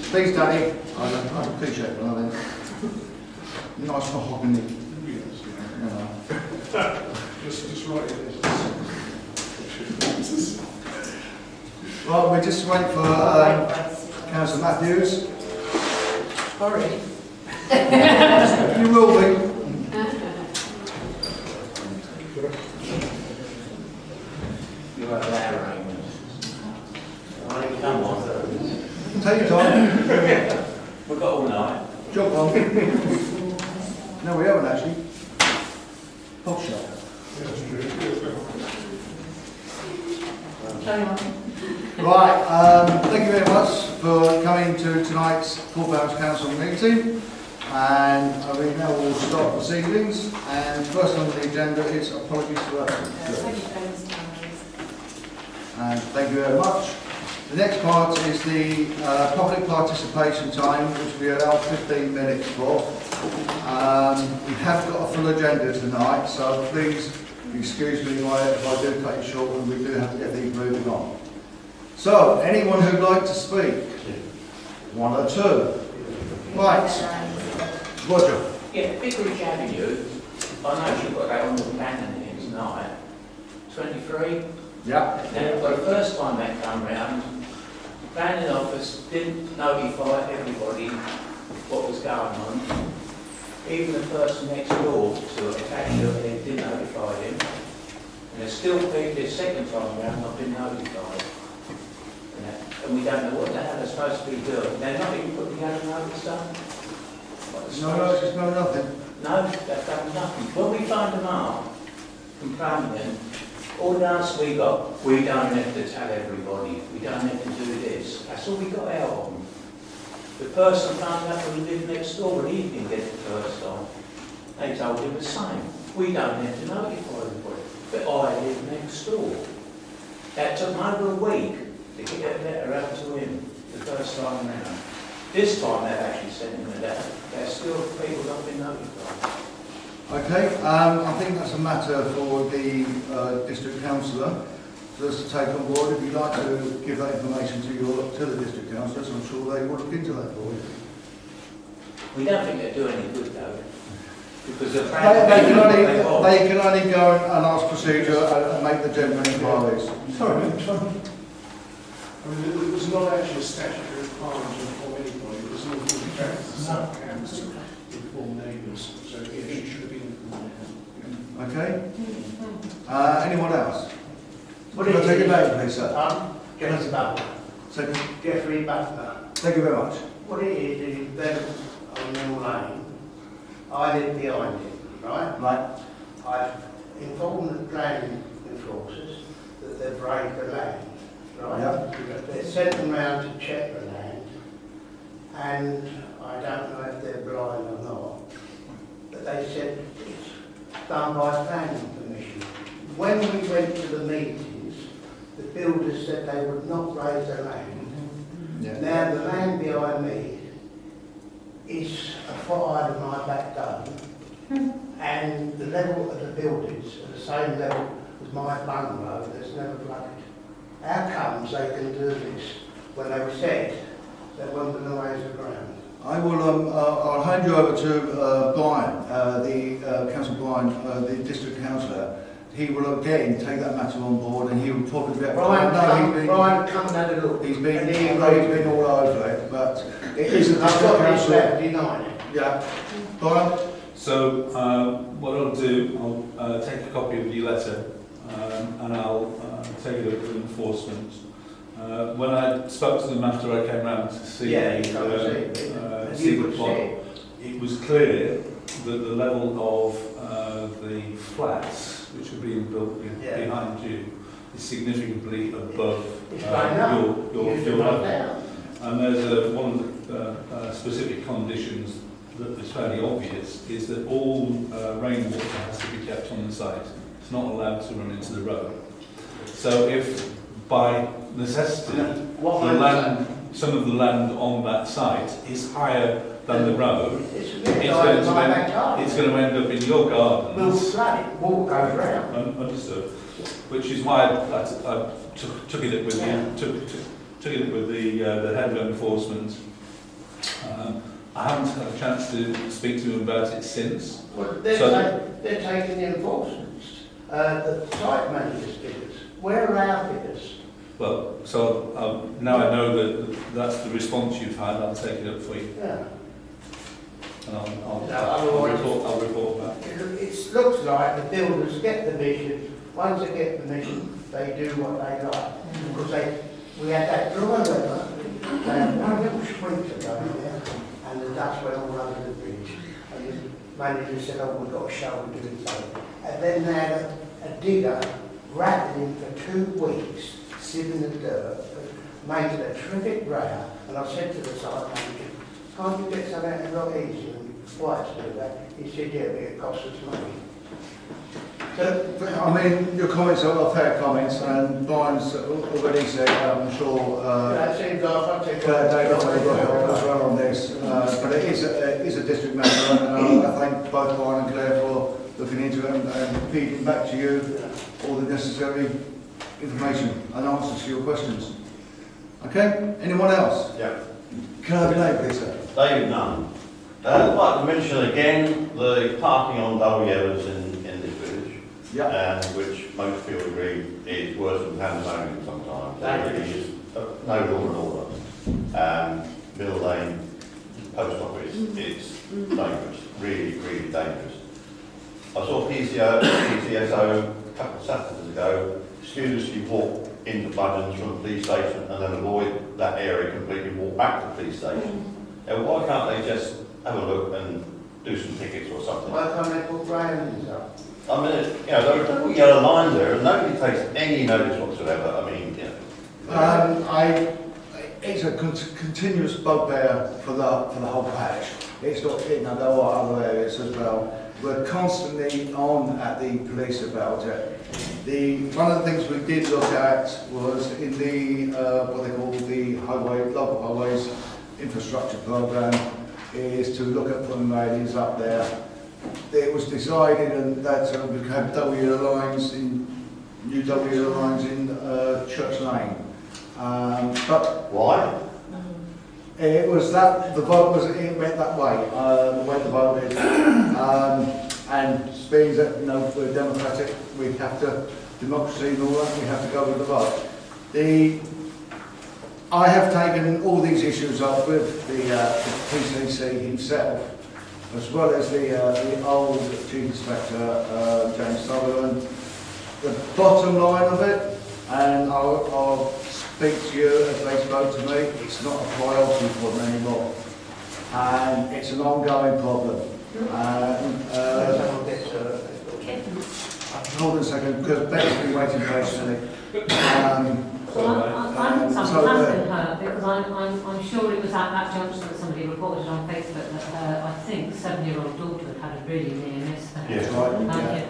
Please, Daddy. I appreciate it, darling. Nice for hogging it. Just write it. Right, we just wait for Councillor Matthews. Sorry. You will be. You are there, come on. Take your time. We've got all night. Job on. No, we haven't actually. Pop shop. Right, thank you very much for coming to tonight's Corporation Council meeting. And we now will start proceedings. And first on the agenda is apologies for absence. And thank you very much. The next part is the public participation time, which we allow 15 minutes for. We have got a full agenda tonight, so please excuse me if I do cut it short, and we do have to get things moving on. So, anyone who'd like to speak? One or two? Right. Roger. Yeah, Huckeridge Avenue. I know you've got that on the plan here tonight. 23. Yeah. Now, for the first time that came round, the planning office didn't notify everybody what was going on. Even the person next door to attach to it didn't notify him. And there's still people this second time round not been notified. And we don't know what the hell they're supposed to be doing. They're not even putting the other notice down. No, just no nothing. No, they've done nothing. When we phoned them up, complaining, all the answer we got, we don't have to tell everybody, we don't have to do this. That's all we got out of them. The person found out who lived next door, but he didn't get it the first time. They told him the same. We don't have to notify everybody, but I live next door. That took over a week to get a letter out to him the first time round. This time they've actually sent him a letter. There's still people not been notified. Okay, I think that's a matter for the district councillor for us to take on board. If you'd like to give that information to the district councillors, I'm sure they will look into that for you. We don't think they're doing any good though, because the They can only go and ask procedure and make the genuine inquiries. Sorry, I mean, there's not actually a statutory requirement to inform anybody. There's no practice to inform neighbours, so it should have been informed. Okay. Anyone else? What did I take your name, please, sir? Jeffrey Butler. Second. Jeffrey Butler. Thank you very much. What it is them on Mill Lane. I live behind it, right? Right. I've informed the planning enforcers that they've raised the land, right? Yeah. They sent them round to check the land, and I don't know if they're blind or not, but they said it's done by planning permission. When we went to the meetings, the builders said they would not raise the land. Yeah. Now the land behind me is a foot higher than my back garden, and the level of the buildings are the same level as my bungalow that's never flooded. How comes they can do this when they were said they weren't going to raise the ground? I will. I'll hand you over to Brian, Councillor Brian, the district councillor. He will again take that matter on board, and he will probably be. Brian, Brian, come and have a look. he's been. And He's he been all over it, but it is a I've district got this councillor. letter denying it. Yeah. Brian. So what I'll do, I'll take a copy of your letter and I'll take it up with enforcement. When I spoke to them after I came round to see the plot, it was clear that the level of the flats which are being built behind you is significantly above It's going up. your level. And there's one of the specific conditions that is fairly obvious, is that all rainwater has to be kept on the site. It's not allowed to run into the road. So if by necessity some of the land on that site is higher than the road, it's going to end up in your gardens. Water goes round. Understood. Which is why I took it up with took it up with the head of enforcement. I haven't had a chance to speak to them about it since. Well, they're taking the enforcements. The site manager's figures. Where are our figures? Well, so now I know that that's the response you've had. I'll take it up for you, Yeah. and I'll I'll report back. It looks like the builders get the mission. Once they get the mission, they do what they like. Because we had that dry weather, they had one little sprinkler going there, and the dust went all over the bridge. And the manager said, oh, we've got a shovel doing something. And then they had a digger rattling for 2 weeks, sieving the dirt, making a terrific row. And I said to the site manager, can't you get something a lot easier than whites do that? He said, yeah, but it costs us money. I mean, your comments are fair comments, and Brian's already said, I'm sure, That seems like I'll take David will help as well on this, but it is a district matter, and I thank both Brian and Claire for looking into it and feeding back to you all the necessary information and answers to your questions. Okay, anyone else? Yeah. Can I have your name, please, sir? David Nunn. I'd like to mention again the parking on double yellows in this village, which most people agree is worse than pandemonium sometimes. It really is no law and order. Mill Lane, post office, it's dangerous, really, really dangerous. I saw PCSO a couple of Saturdays ago, studiously walk into Buttons from the police station and then avoid that area completely, walk back to the police station. Now, why can't they just have a look and do some tickets or something? Why can't they put railings up? I mean, there are all yellow lines there and nobody takes any notice whatsoever. I mean, It's a continuous bugbear for the whole parish. It's not, there are other areas as well. We're constantly on at the police about it. One of the things we did look at was in the what they call the local highways infrastructure programme, is to look at putting railings up there. It was decided and that we have new W lines in Church Lane. But why? it was that the vote was it went that way. When the vote is, and being that we're democratic, we have to democracy and all that. We have to go with the vote. I have taken all these issues up with the PCC himself, as well as the old Chief Inspector James Sutherland. The bottom line of it and I'll speak to you as they spoke to me. It's not a priority for them anymore, and it's an ongoing problem. Hold on a second, because Betty's been waiting patiently. I'm asking her because I'm sure it was at that junction that somebody reported on Facebook that her, I think, 7-year-old daughter had a really near miss there. Yes, right.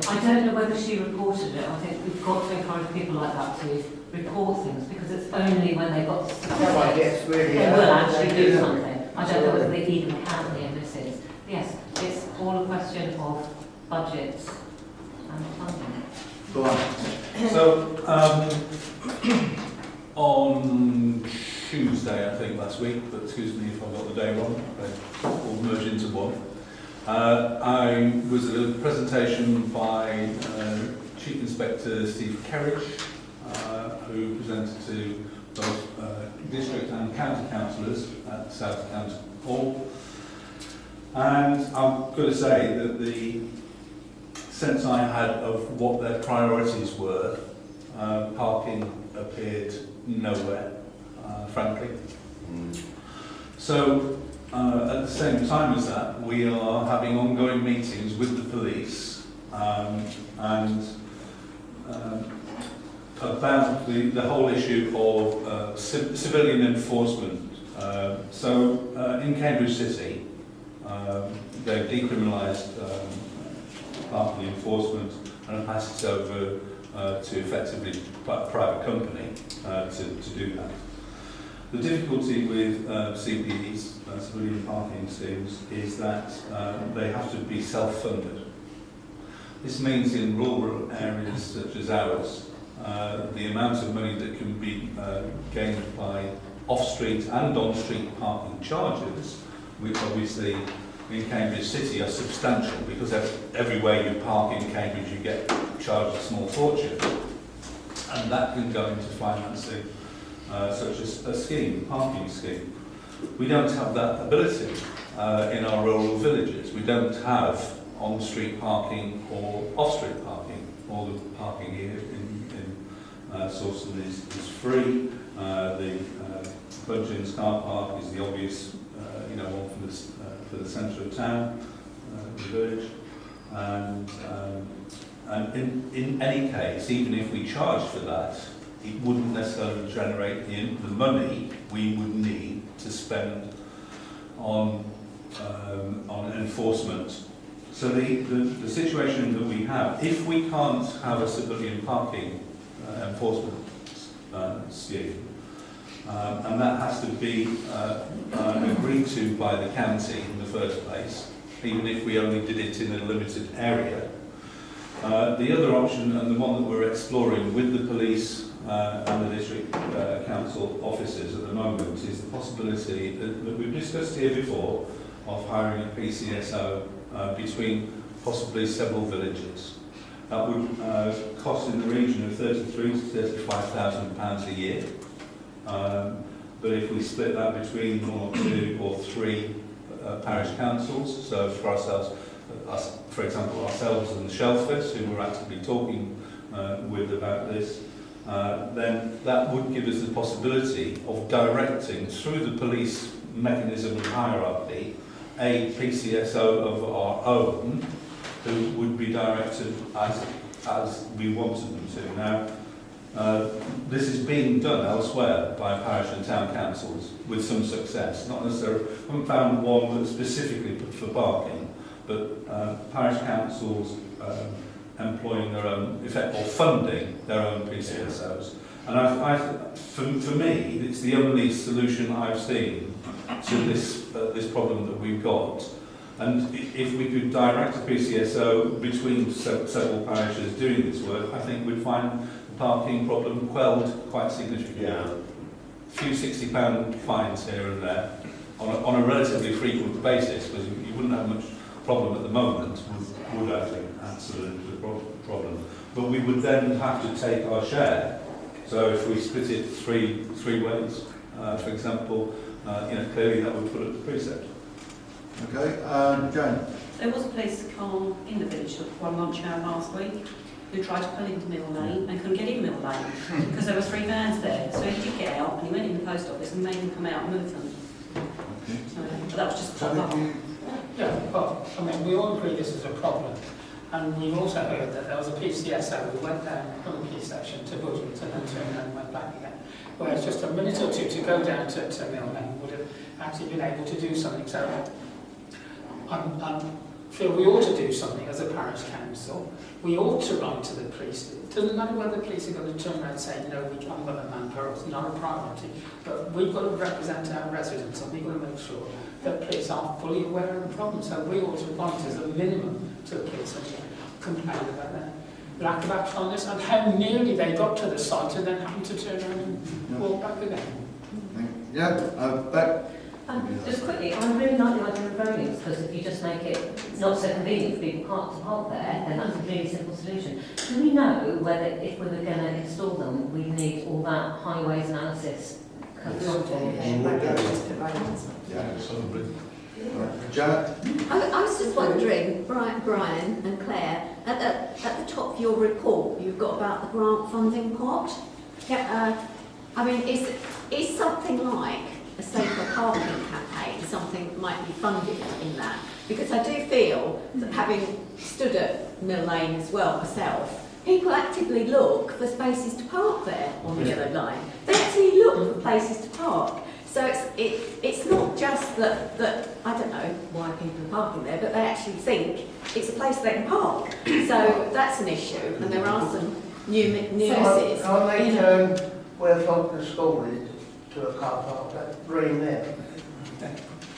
I don't know whether she reported it. I think we've got to encourage people like that to report things because it's only when they've got statistics they will actually do something. I don't know whether they even count near misses. Yes, it's all a question of budgets and funding. Go on. So, on Tuesday, I think, last week, but excuse me if I got the day wrong, they all merge into one. I was at a presentation by Chief Inspector Steve Huckeridge, who presented to both district and county councillors at South County Hall. And I'm going to say that the sense I had of what their priorities were, parking appeared nowhere, frankly. So, at the same time as that, we are having ongoing meetings with the police and about the whole issue of civilian enforcement. In Cambridge City, they've decriminalised parking enforcement and passed it over to effectively a private company to do that. The difficulty with CPEs, civilian parking schemes, is that they have to be self-funded. This means in rural areas such as ours, the amount of money that can be gained by off-street and on-street parking charges, which obviously in Cambridge City are substantial because everywhere you park in Cambridge you get charged a small fortune, and that can go into financing such as a scheme, parking scheme. We don't have that ability in our rural villages. We don't have on-street parking or off-street parking. All the parking here in Sawston is free. The Budgeons car park is the obvious one for the centre of town, the village. And in any case, even if we charge for that, it wouldn't necessarily generate the money we would need to spend on enforcement. So the situation that we have, if we can't have a civilian parking enforcement scheme, and that has to be agreed to by the county in the first place, even if we only did it in a limited area. The other option, and the one that we're exploring with the police and the district council officers at the moment, is the possibility that we've discussed here before of hiring a PCSO between possibly several villages. That would cost in the region of £33,000 to £35,000 a year. But if we split that between 1 or 2 or 3 parish councils, so for ourselves, for example, ourselves and the Shellfish, who we're actively talking with about this, then that would give us the possibility of directing through the police mechanism and hierarchy a PCSO of our own who would be directed as we wanted them to. Now, this is being done elsewhere by parish and town councils with some success. Not necessarily, I haven't found one that's specifically for parking, but parish councils employing their own, or funding their own PCSOs. And for me, it's the only solution I've seen to this problem that we've got. And if we could direct a PCSO between several parishes doing this work, I think we'd find the parking problem quelled quite significantly. Yeah. A few £60 fines here and there on a relatively frequent basis, because you wouldn't have much problem at the moment, would I think answer the problem. But we would then have to take our share. So if we split it three ways, for example, clearly that would put up the precept. Okay, Jane. There was a police car in the village at one lunchtime last week. who tried to pull into Mill Lane and couldn't get in Mill Lane because there were 3 vans there. So he did get out and he went in the post office and made them come out and move them. So, but that was just Yeah, but I mean, we all agree this is a problem. And we've also heard that there was a PCSO who went down from the police station to Budgeons and then turned around and went back again. Whereas just a minute or two to go down to Mill Lane would have actually been able to do something. So I feel we ought to do something as a parish council. We ought to write to the police. It doesn't matter whether the police are going to turn around and say, no, we haven't got a manpower, it's not a priority. But we've got to represent our residents and we've got to make sure that police are fully aware of the problem. So we ought to write as a minimum to the police and complain about their lack of action on this and how nearly they got to the site and then happened to turn around and walk back again. Beck? Just quickly, I really like the idea of roadings, because if you just make it not so convenient for people to park there, then that's a really simple solution. Do we know whether, if we were going to install them, we need all that highways analysis? Janet? I was just wondering, Brian and Claire, at the top of your report, you've got about the grant funding pot. I mean, is something like a safer parking campaign something that might be funded in that? Because I do feel that, having stood at Mill Lane as well myself, people actively look for spaces to park there on the yellow line. They actually look for places to park. So it's not just that I don't know why people are parking there, but they actually think it's a place they can park. So that's an issue, and there are some nuances. Can't they turn where Falcon School is to a car park, that green there?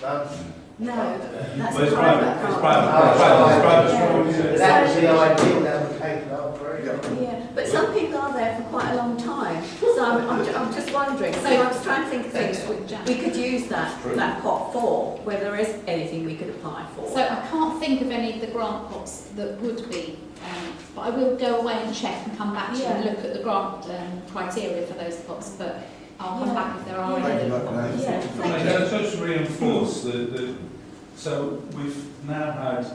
No, that's Well, it's private. private. It's private. It's that was the ideal, that would take it up very good. Yeah, but some people are there for quite a long time. So I'm just wondering. So I was trying to think of things we could use that pot for, whether there is anything we could apply for. So I can't think of any of the grant pots that would be, but I will go away and check and come back to you and look at the grant criteria for those pots. But I'll come back if there are any. Just to reinforce so we've now had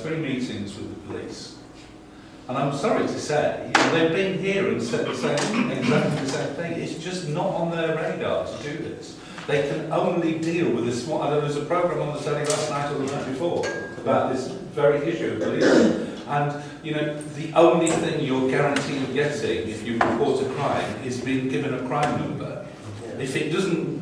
3 meetings with the police, and I'm sorry to say, they've been here and said exactly the same thing. It's just not on their radar to do this. They can only deal with this. I know there was a programme on the telly last night or the night before about this very issue of policing. And, the only thing you're guaranteed of getting if you report a crime is being given a crime number. If it doesn't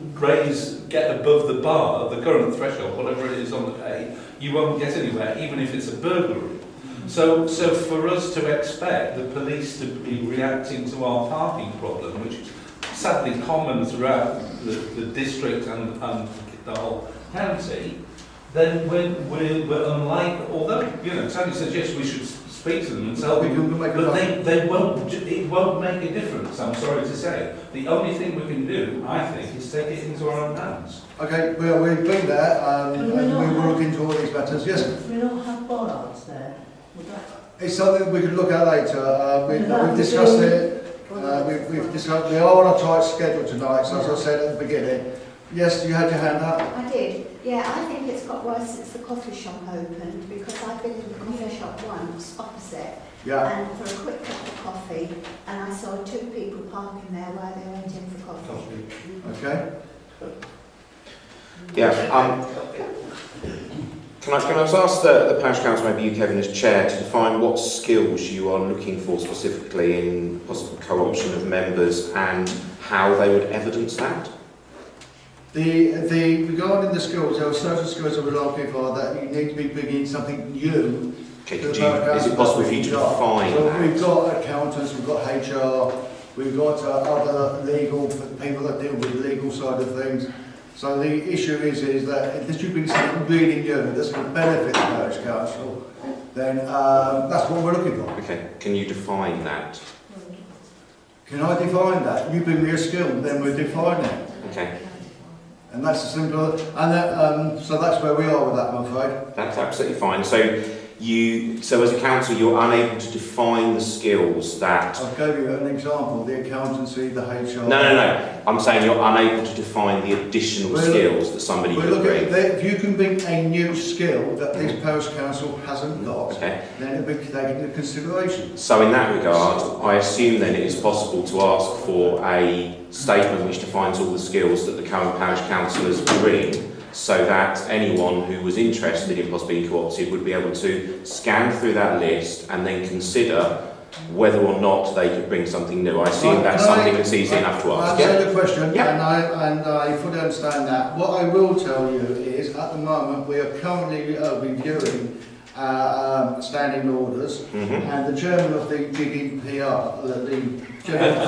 get above the bar, the current threshold, whatever it is on the pay, you won't get anywhere, even if it's a burglary. So for us to expect the police to be reacting to our parking problem, which is sadly common throughout the district and the whole county, then we're unlike, although, Tony says yes, we should speak to them and tell them, but they won't, it won't make a difference, I'm sorry to say. The only thing we can do, I think, is take it into our own hands. Okay, well, we've been there, and we will look into all these matters. Yes? We don't have bollards there. It's something we could look at later. We've discussed it. We've discussed. We are on a tight schedule tonight, so as I said at the beginning. Yes, you had your hand up. I did. Yeah, I think it's got worse since the coffee shop opened, because I've been in the coffee shop once opposite, and for a quick cup of coffee, and I saw 2 people parking there while they went in for coffee. Okay. Yeah. Can I just ask the parish council, maybe you, Kevin, as chair, to define what skills you are looking for specifically in possible co-option of members and how they would evidence that? Regarding the skills, there are certain skills that we're looking for that you need to be bringing something new. Okay, is it possible for you to define that? We've got accountants, we've got HR, we've got other legal people that deal with the legal side of things. So the issue is that if this should be something really new that's going to benefit the parish council, then that's what we're looking for. Okay, can you define that? Can I define that? You bring me a skill, then we'll define it. Okay. And that's the simple, and so that's where we are with that, I'm afraid. That's absolutely fine. So so as a council, you're unable to define the skills that... I gave you an example, the accountancy, the HR... No. I'm saying you're unable to define the additional skills that somebody could bring. If you can bring a new skill that this parish council hasn't got, then it'll be taken into consideration. So in that regard, I assume then it is possible to ask for a statement which defines all the skills that the current parish councillors bring, so that anyone who was interested in possibly being co-opted would be able to scan through that list and then consider whether or not they could bring something new. I assume that's something that's easy enough to ask. I answer the question, and I fully understand that. What I will tell you is, at the moment, we are currently reviewing standing orders, and the chairman of the GDPR, the General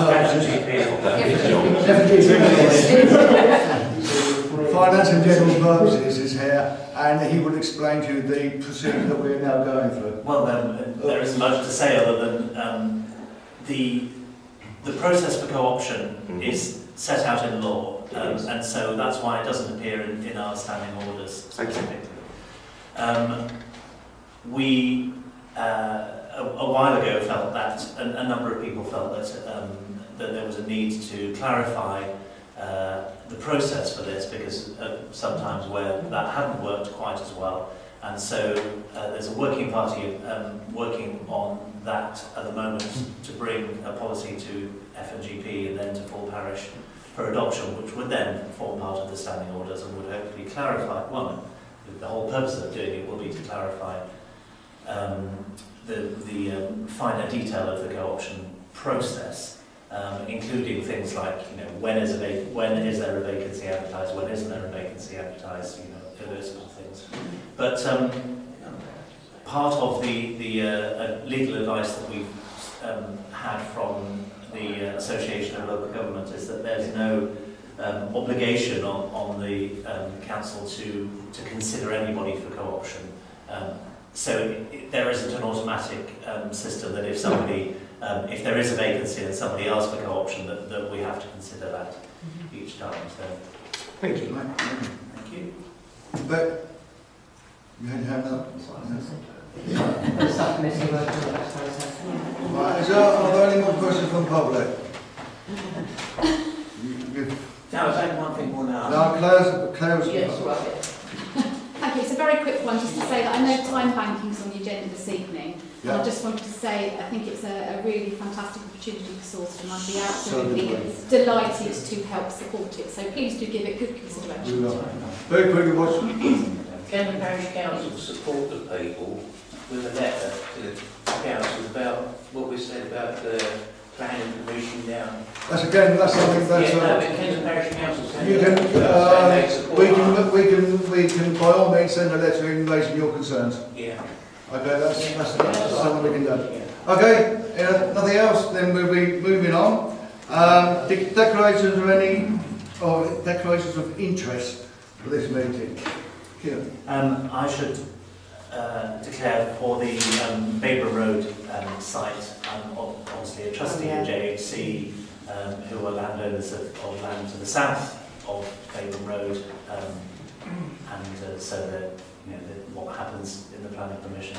Finance and General Purposes is here, and he will explain to you the procedure that we are now going through. Well, there isn't much to say other than the process for co-option is set out in law, and so that's why it doesn't appear in our standing orders specifically. We a while ago felt that a number of people felt that there was a need to clarify the process for this, because sometimes where that hadn't worked quite as well, and so there's a working party working on that at the moment to bring a policy to FNGP and then to full parish for adoption, which would then form part of the standing orders and would hopefully clarify. Well, the whole purpose of doing it will be to clarify the finer detail of the co-option process. Including things like, when is there a vacancy advertised, when isn't there a vacancy advertised, those sort of things. But part of the legal advice that we've had from the Association of Local Government is that there's no obligation on the council to consider anybody for co-option. So there isn't an automatic system that if somebody if there is a vacancy and somebody else for co-option, that we have to consider that each time. So, thank you. Thank you. But you had your hand up. Right, are there any more questions from the public? No, I say one thing more now. No, Claire's. Yes, right. Thank you. It's a very quick one, just to say that I know time banking's on the agenda this evening. And I just wanted to say I think it's a really fantastic opportunity for Sawston. I'd be absolutely delighted to help support it. So please do give it good consideration. Very quickly, what's... Can the parish council support the people with a letter to the council about what we said about the planning commission down? That's something that's... can the parish council send we can by all means send a letter in raising your concerns. Yeah. Okay, that's something we can do. Okay, nothing else, then we'll be moving on. Declarations of interest for this meeting. I should declare for the Baber Road site. I'm obviously a trustee of JHC, who are landowners of land to the south of Baber Road, and so that what happens in the planning permission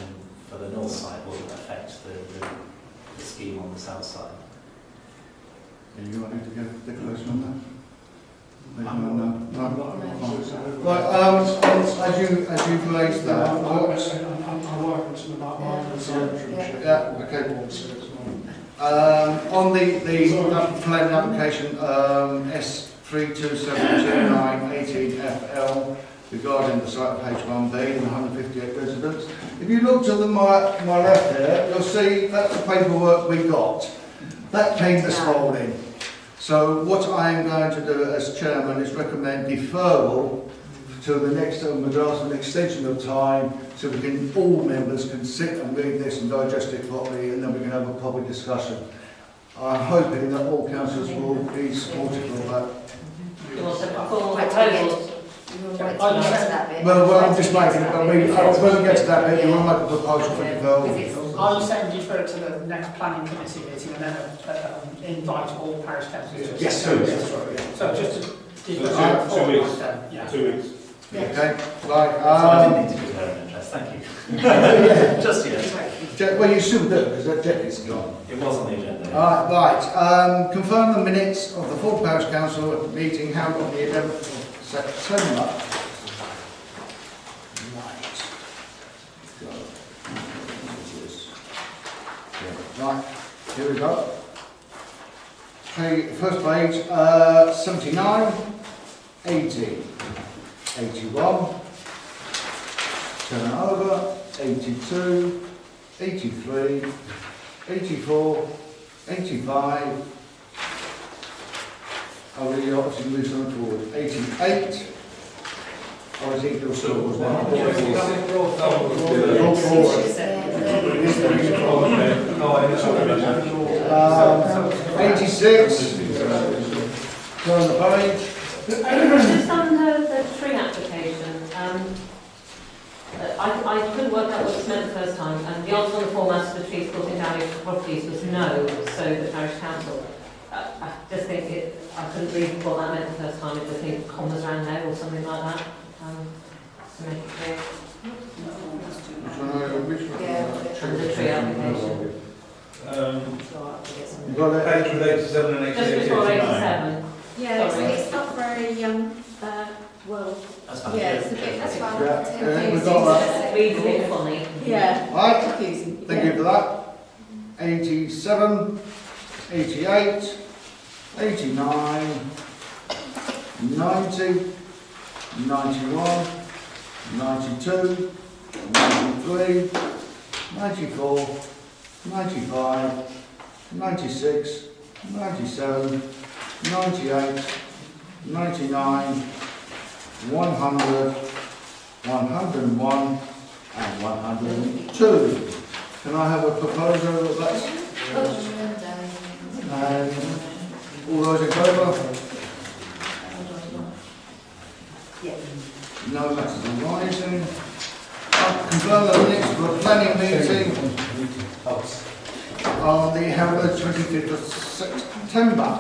for the north side will affect the scheme on the south side. You want me to give a declaration on that? Right, as you've raised that, on the planning application S327918FL regarding the site of H1B and 158 residents. If you look to my left there, you'll see that's the paperwork we got. That came this morning. So what I am going to do as chairman is recommend deferral to the next term, with an extension of time, so all members can sit and read this and digest it properly, and then we can have a proper discussion. I'm hoping that all councillors will be supportive of that. Well, I'm just making it, but when we get to that bit, you will make a proposal for deferral. I'll send defer it to the next planning committee meeting and then invite all parish councillors to... Yes, so just to defer 2 weeks. 2 weeks. Okay, right. I didn't need to declare an interest. thank you. Just yet. Well, you still do, because that jacket's gone. It was on the agenda. Right. Confirm the minutes of the Full Parish Council meeting held on the 11th of September. Right, here we go. Okay, first page, 79, 80, 81, turn it over, 82, 83, 84, 85, I'll really obviously move something forward, 88, I think there was still was one. Roll forward. 86, turn the page. Just under the tree application, I couldn't work out what it meant the first time, and the answer on the form as to the trees causing damage to properties was no, so the parish council. I just think I couldn't read what that meant the first time, if there's any commas around there or something like that, to make it clear. And the tree application. You've got it? Page 87 and 88. Just before 87. Yeah, Sorry. it's not very, well, That's fine. yeah, it's a bit, that's fine. Yeah, we've got that. Reads a bit funny. Yeah. Right, Confusing. thank you for that. 87, 88, 89, 90, 91, 92, 93, 94, 95, 96, 97, 98, 99, 100, 101 and 102. Can I have a proposal of that? And all those in favour? No matters arising. Confirm the minutes for a planning meeting on the held on the 25th of September.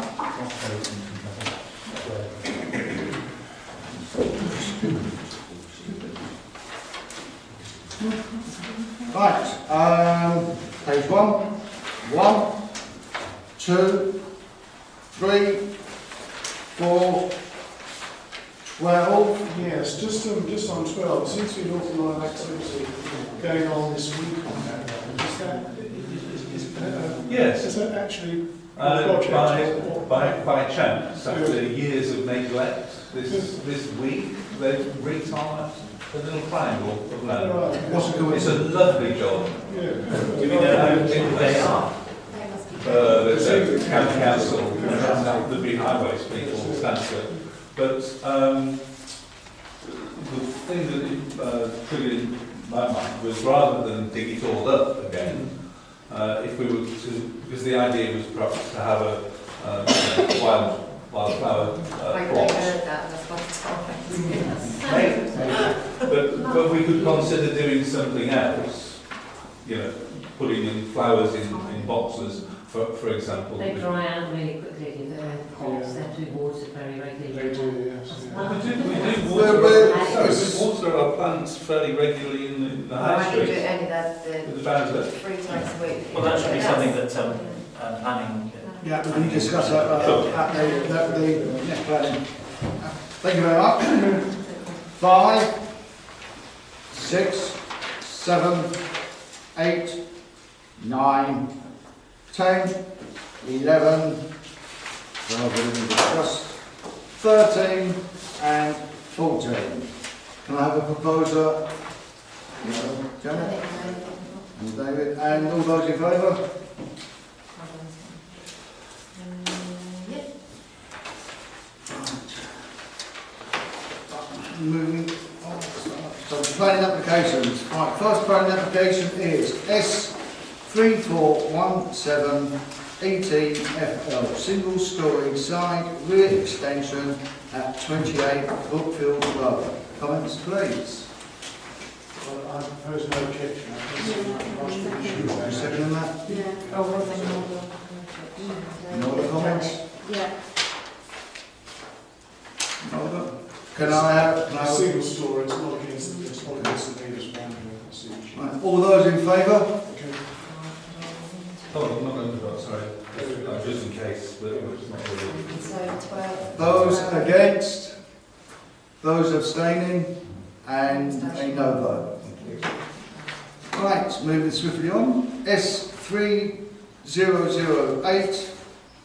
Right, page 1, 2, 3, 4, 12. Yes, just on 12, there seems to be an awful lot of activity going on this week on that. Yes. Is that actually a project? By chance, after years of neglect, this week they've retired a little triangle of land. Right. It's a lovely job. Yeah. Do we know who they are? There's a county council, the big highways people, Stansted. But the thing that triggered my mind was, rather than dig it all up again, if we were to, because the idea was perhaps to have a wildflower plot. But we could consider doing something else, you know, putting in flowers in boxes, for example. They dry out really quickly, they're in pots, they're to be watered very regularly. They do, yes. Well, we water our plants fairly regularly in the high street. With the bowser. 3 times a week. Well, that should be something that planning. Yeah, we discuss that at the next planning. Thank you very much. 5, 6, 7, 8, 9, 10, 11, 13 and 14. Can I have a proposer? Janet? And David? And all those in favour? Moving on. So planning applications. Right, first planning application is S3417 ETFL, single storey side rear extension at 28 Brookfield Road. Comments please. Well, I propose no objection. Second on that? Yeah. No other comments? Yeah. No other? Can I have, A single story, it's not against the neighbours' boundary. the issue. Right, all those in favour? Okay. Oh, I'm not going to vote, sorry. Just in case, but it's not really. So 12. Those against? Those abstaining? And a no vote. Right, moving swiftly on. S3008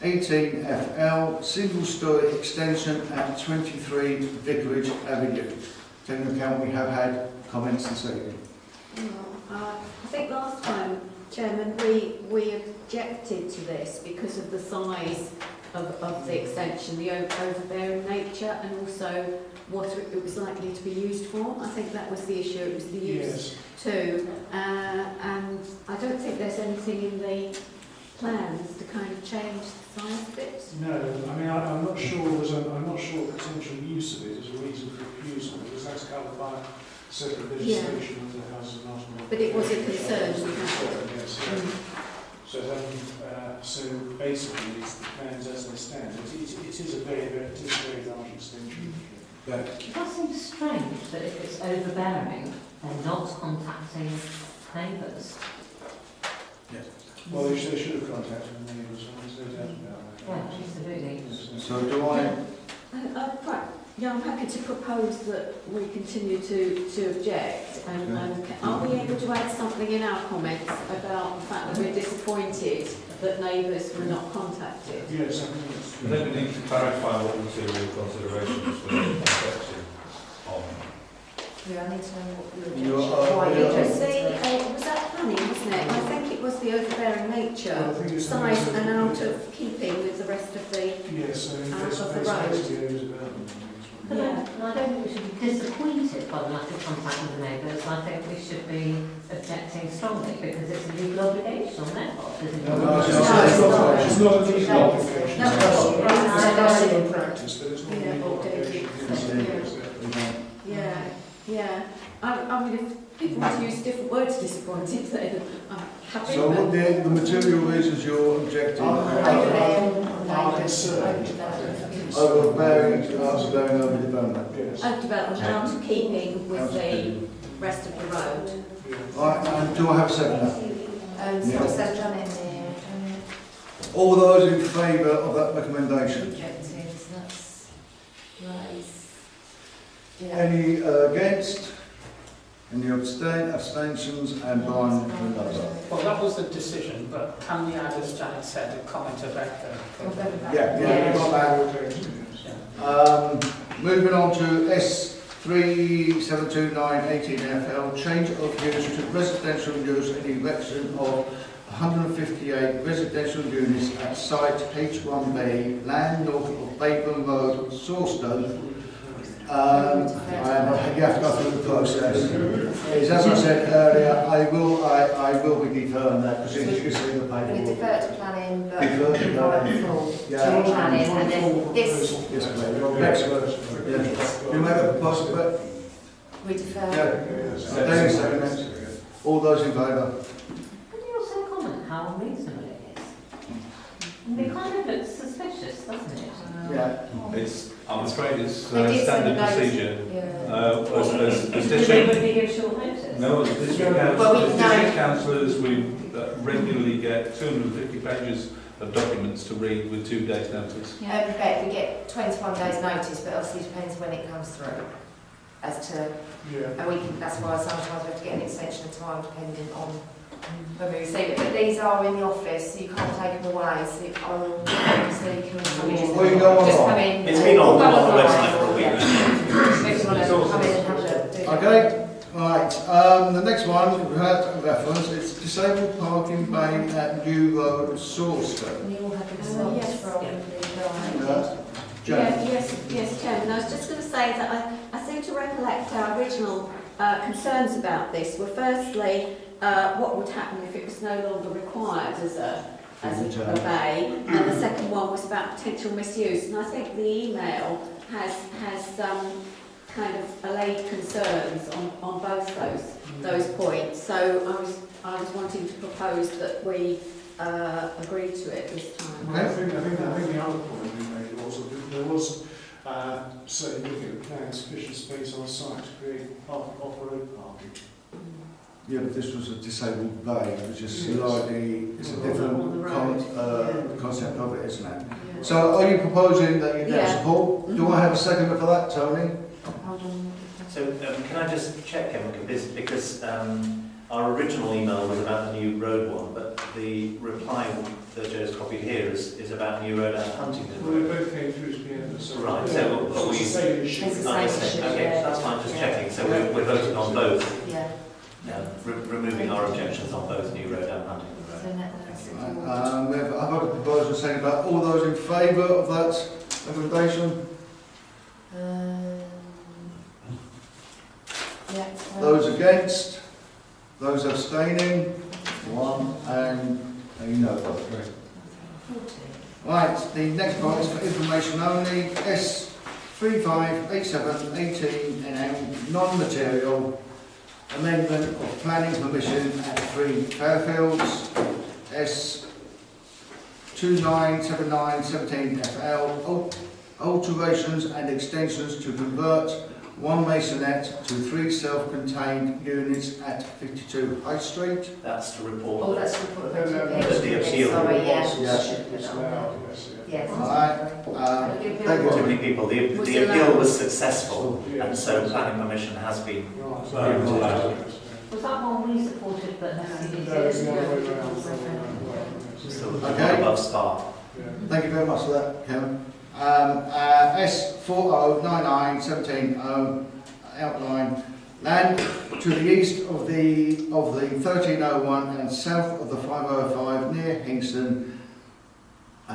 18FL, single story extension at 23 Vicarage Avenue. Taking into account we have had comments this evening. I think last time, Chairman, we objected to this because of the size of the extension, the overbearing nature, and also what it was likely to be used for. I think that was the issue, it was the use too. And I don't think there's anything in the plans to kind of change the size of it. No, I mean, I'm not sure I'm not sure potential use of it as a reason for refusal, because that's covered by separate legislation of the House of National. But it was a concern we had. Yes. So basically, it's the plans as they stand. It is a very large extension. It does seem strange that if it's overbearing, they're not contacting neighbours. Yes. Well, they should have contacted the neighbours, there's no doubt about that. Yeah, absolutely. So do I? Yeah, I'm happy to propose that we continue to object. And are we able to add something in our comments about the fact that we're disappointed that neighbours were not contacted? Yes, I think it's I think we need to clarify what material considerations we're accepting on. Yeah, I need to know what You Was that planning, wasn't it? I think it was the overbearing nature, size and out of keeping with the rest of the out of the road. Yeah, and I don't think we should be disappointed by the lack of contact with the neighbours. I think we should be objecting strongly because it's a legal obligation on their part, isn't it? It's not a legal obligation. It's a custom practice, but it's not a legal obligation. Yeah. I mean, if people want to use different words, disappointed, then I'm happy. So what the material reasons you're objecting? Overbearing development. Yes. Development out of keeping with the rest of the road. Right, and do I have a second? All those in favour of that recommendation? Any against? Any abstentions? And Brian, another. Well, that was the decision, but can we add, as Janet said, a comment about the... Yeah, we've got that. Moving on to S3729 18FL, change of use to residential use and erection of 158 residential units at site H1B, land north of Bayburn Road, Sawston. You have to go through the process. As I said earlier, I will be deferring that because as you can see in the paper. Defer to planning, but Defer to planning. Yeah. planning, and then this. Yes, please. Next version. You make a proposal, but We defer. yeah. David, second. All those in favour? Can you also comment how unreasonable it is? It kind of looks suspicious, doesn't it? Yeah. I'm afraid it's They did standard send procedure. Yeah. As Did anybody give short notice? No, as district councillors, we regularly get 250 pages of documents to read with 2 days' notice. Yeah, we get 21 days notice, but obviously it depends when it comes through. As to, and we can, that's why sometimes we have to get an extension of time depending on when we receive it. But these are in the office, so you can't take them away. So you can come in. It's been on the website for a week. If you want to come in and have a look. Okay. Right, the next one we had a reference, it's disabled parking bay at New Road, Sawston. And you all have response Yes. from the Yes, Chairman. I was just going to say that I seem to recollect our original concerns about this were firstly what would happen if it was no longer required as a bay, and the second one was about potential misuse. And I think the email has kind of allayed concerns on both those points. So I was wanting to propose that we agree to it this time. I think the other point we made was that there was, say, looking at the plan, sufficient space on site to create off-road parking. Yeah, but this was a disabled bay, which is slightly, it's a On the different road, concept of it, isn't it? So are you proposing that you now Yeah. support? Do I have a second for that, Tony? Hold on. So can I just check, Kevin, because our original email was about the new road one, but the reply that Joe's copied here is about New Road and Huntington Well, they Road. both came through to the end, so. Right, Yeah, so it's the same issue. It's the I same see. issue, Okay, yeah. that's fine, just Yeah. checking. So we're voting on both, Yeah. removing our objections on both New Road and Huntington So Road. I've had a proposal saying about all those in favour of that recommendation. Yeah. Those against, those abstaining, one, and a no vote. Right, the next part is for information only, S358718 NM, non-material, amendment of planning permission at 3 Fairfields, S297917FL, alterations and extensions to convert 1 masonette to 3 self-contained units at 52 High Street. That's to report. Oh, that's the report. No, no, no. That's the appeal. Sorry, yeah. It's allowed, yes, yeah. Yes. Alright, thank Too you. many people. The appeal was successful, and so planning permission has been. Right. Was that one we supported but No, it's the other way around. Still Okay. above SPA. Yeah. Thank you very much for that, Kevin. S409917 outline land to the east of the 1301 and south of the 505 near Hingston.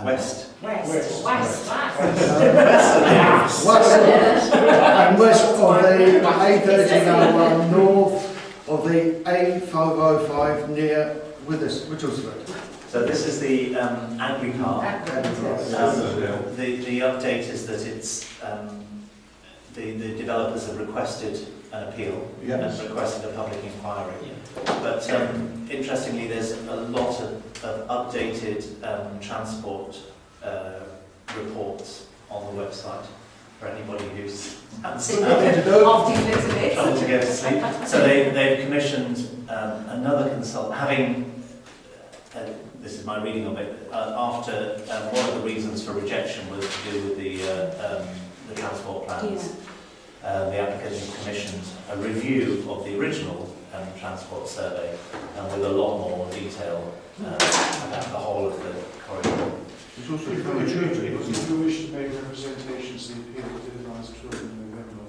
West. West. West and west of the A1301 north of the A505 near Whittlesford. So this is the Angry Car. The update is that it's the developers have requested an appeal and requested a public inquiry. But interestingly, there's a lot of updated transport reports on the website for anybody who's After you've looked at it. trying to go to sleep. So they've commissioned another consultant, having this is my reading of it, after one of the reasons for rejection was to do with the transport plans. The applicant commissioned a review of the original transport survey with a lot more detail about the whole of the corridor. It's also If very true. you wish to make representations, the appeal will be advised 12 November.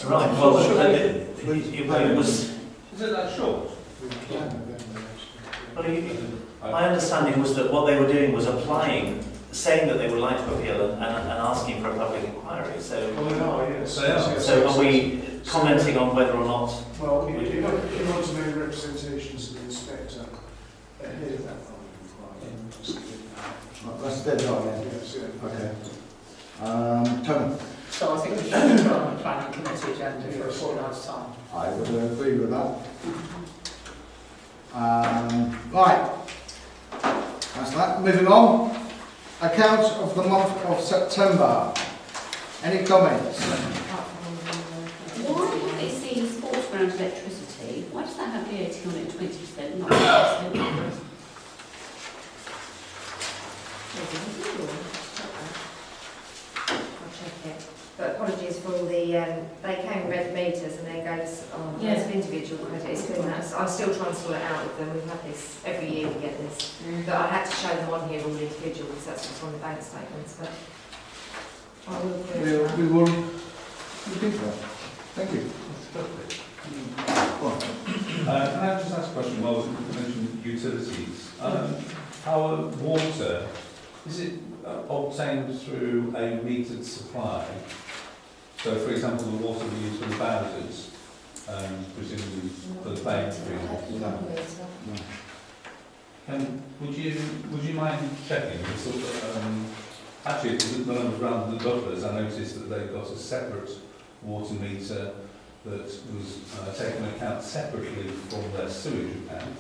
Right, well, it was. Is it that short? Well, my understanding was that what they were doing was applying, saying that they would like to appeal and asking for a public inquiry. So, Well, they are, yes. They are. so are we commenting on whether or not? Well, if you want to make representations to the inspector ahead of that final inquiry, That's dead right then. yes, yeah. Okay. Tony? So I think we should put it on the planning committee agenda for a fortnight's time. I would agree with that. Right. That's that. Moving on. Accounts of the month of September. Any comments? Why would they see sports ground electricity? Why does that have VAT on it 20%, not 20%? I'll check it. But apologies for all the, they came red meters and then goes on Yeah. as individual credit. It's been that. I'm still trying to sort it out with them. We've had this, every year we get this. But I had to show them on here all individual because that's what's on the bank statements. But I will do it. We will look into that. Thank you. Can I just ask a question while we mentioned utilities? Our water, is it obtained through a metered supply? So, for example, the water we use for the bowsers, presumably for the playing field. Would you mind checking? Sort of, actually, when I was round the Butlers, I noticed that they've got a separate water meter that was taken account separately from their sewage account.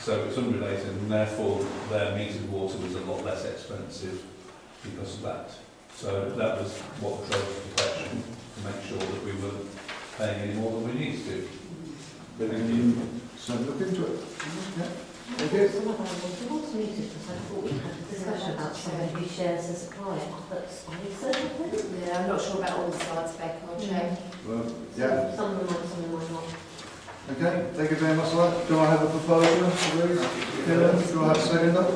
So it's unrelated, and therefore their metered water was a lot less expensive because of that. So that was what drove the question, to make sure that we were paying any more than we need to. So look into it. Yeah. Thank you. What's needed, because I thought we had a discussion about somebody who shares a supply that's on a certain thing. Yeah, I'm not sure about all the sides, Beck, I'll check. Well, yeah. Some of them might, some of them might not. Okay, thank you very much for that. Do I have a proposal for these? Kieran, do I have a seconder?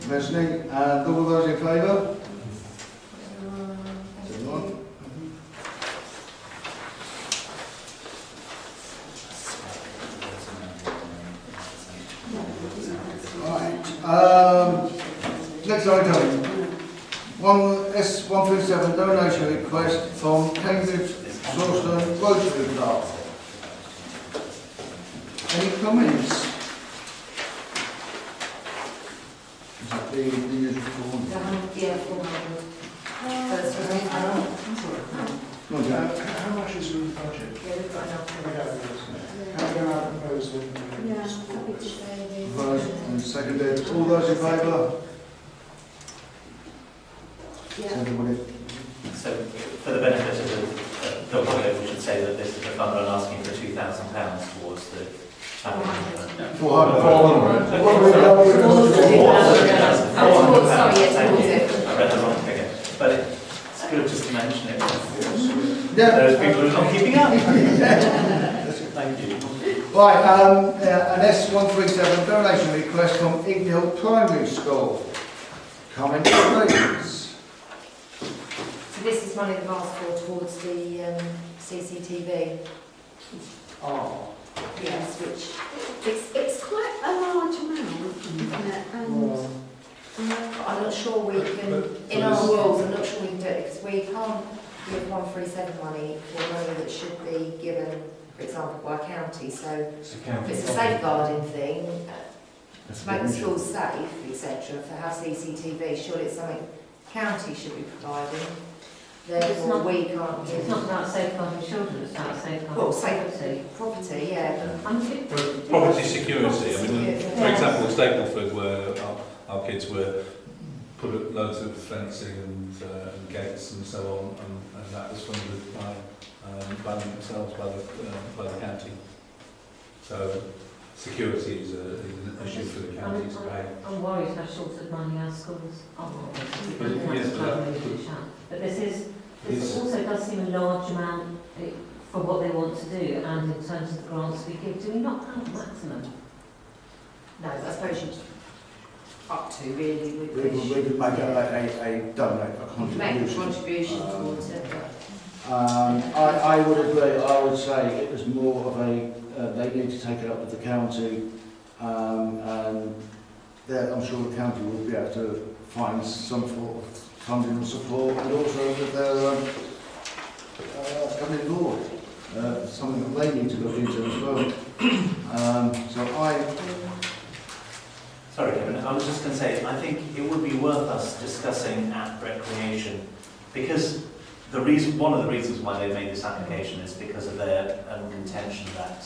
Leslie, and all those in favour? Right. Next item. S137 donation request from Cambridge Sawston Rotary Club. Any comments? Is that the usual form? Yeah, 400. Not yet. How much is in the budget? Yeah, we've got enough. How can I propose them? Yeah, happy to say. First and seconded. All those in favour? Yeah. Everybody. So, for the benefit of the public, we should say that this is the fund are asking for £2,000 towards the £400. Sorry, yes, towards it. I read the wrong figure. But it's good just to mention it. Yeah. Those people who are not keeping up. Thank you. Right, an S137 donation request from Ignhill Primary School. Comment, please. So this is money they've asked for towards the CCTV. Oh. Yes, which It's quite a large amount, isn't it? And I'm not sure we can, in our rules, I'm not sure we can do it because we can't give 137 money for money that should be given, for example, by a county. So if it's a safeguarding thing, to make the schools safe, etc., for have CCTV, surely it's something county should be providing. Therefore, we can't give. It's not about safeguarding children, it's about safeguarding property. Yeah. Property security. I mean, for example, Stapleford, where our kids were put up loads of fencing and gates and so on, and that was funded by themselves, by the county. So security is an issue for the county to pay. I'm worried how short of money our schools are. But this also does seem a large amount for what they want to do, and in terms of the grants we give, do we not have a maximum? No, I suppose you up to really We could make a contribution. make a contribution towards it. I would agree. I would say it was more of a, they need to take it up with the county, and I'm sure the county will be able to find some sort of funding and support, and also with their coming board, something that they need to look into as well. Sorry, Kevin, I was just going to say, I think it would be worth us discussing at recreation, because one of the reasons why they made this application is because of their contention that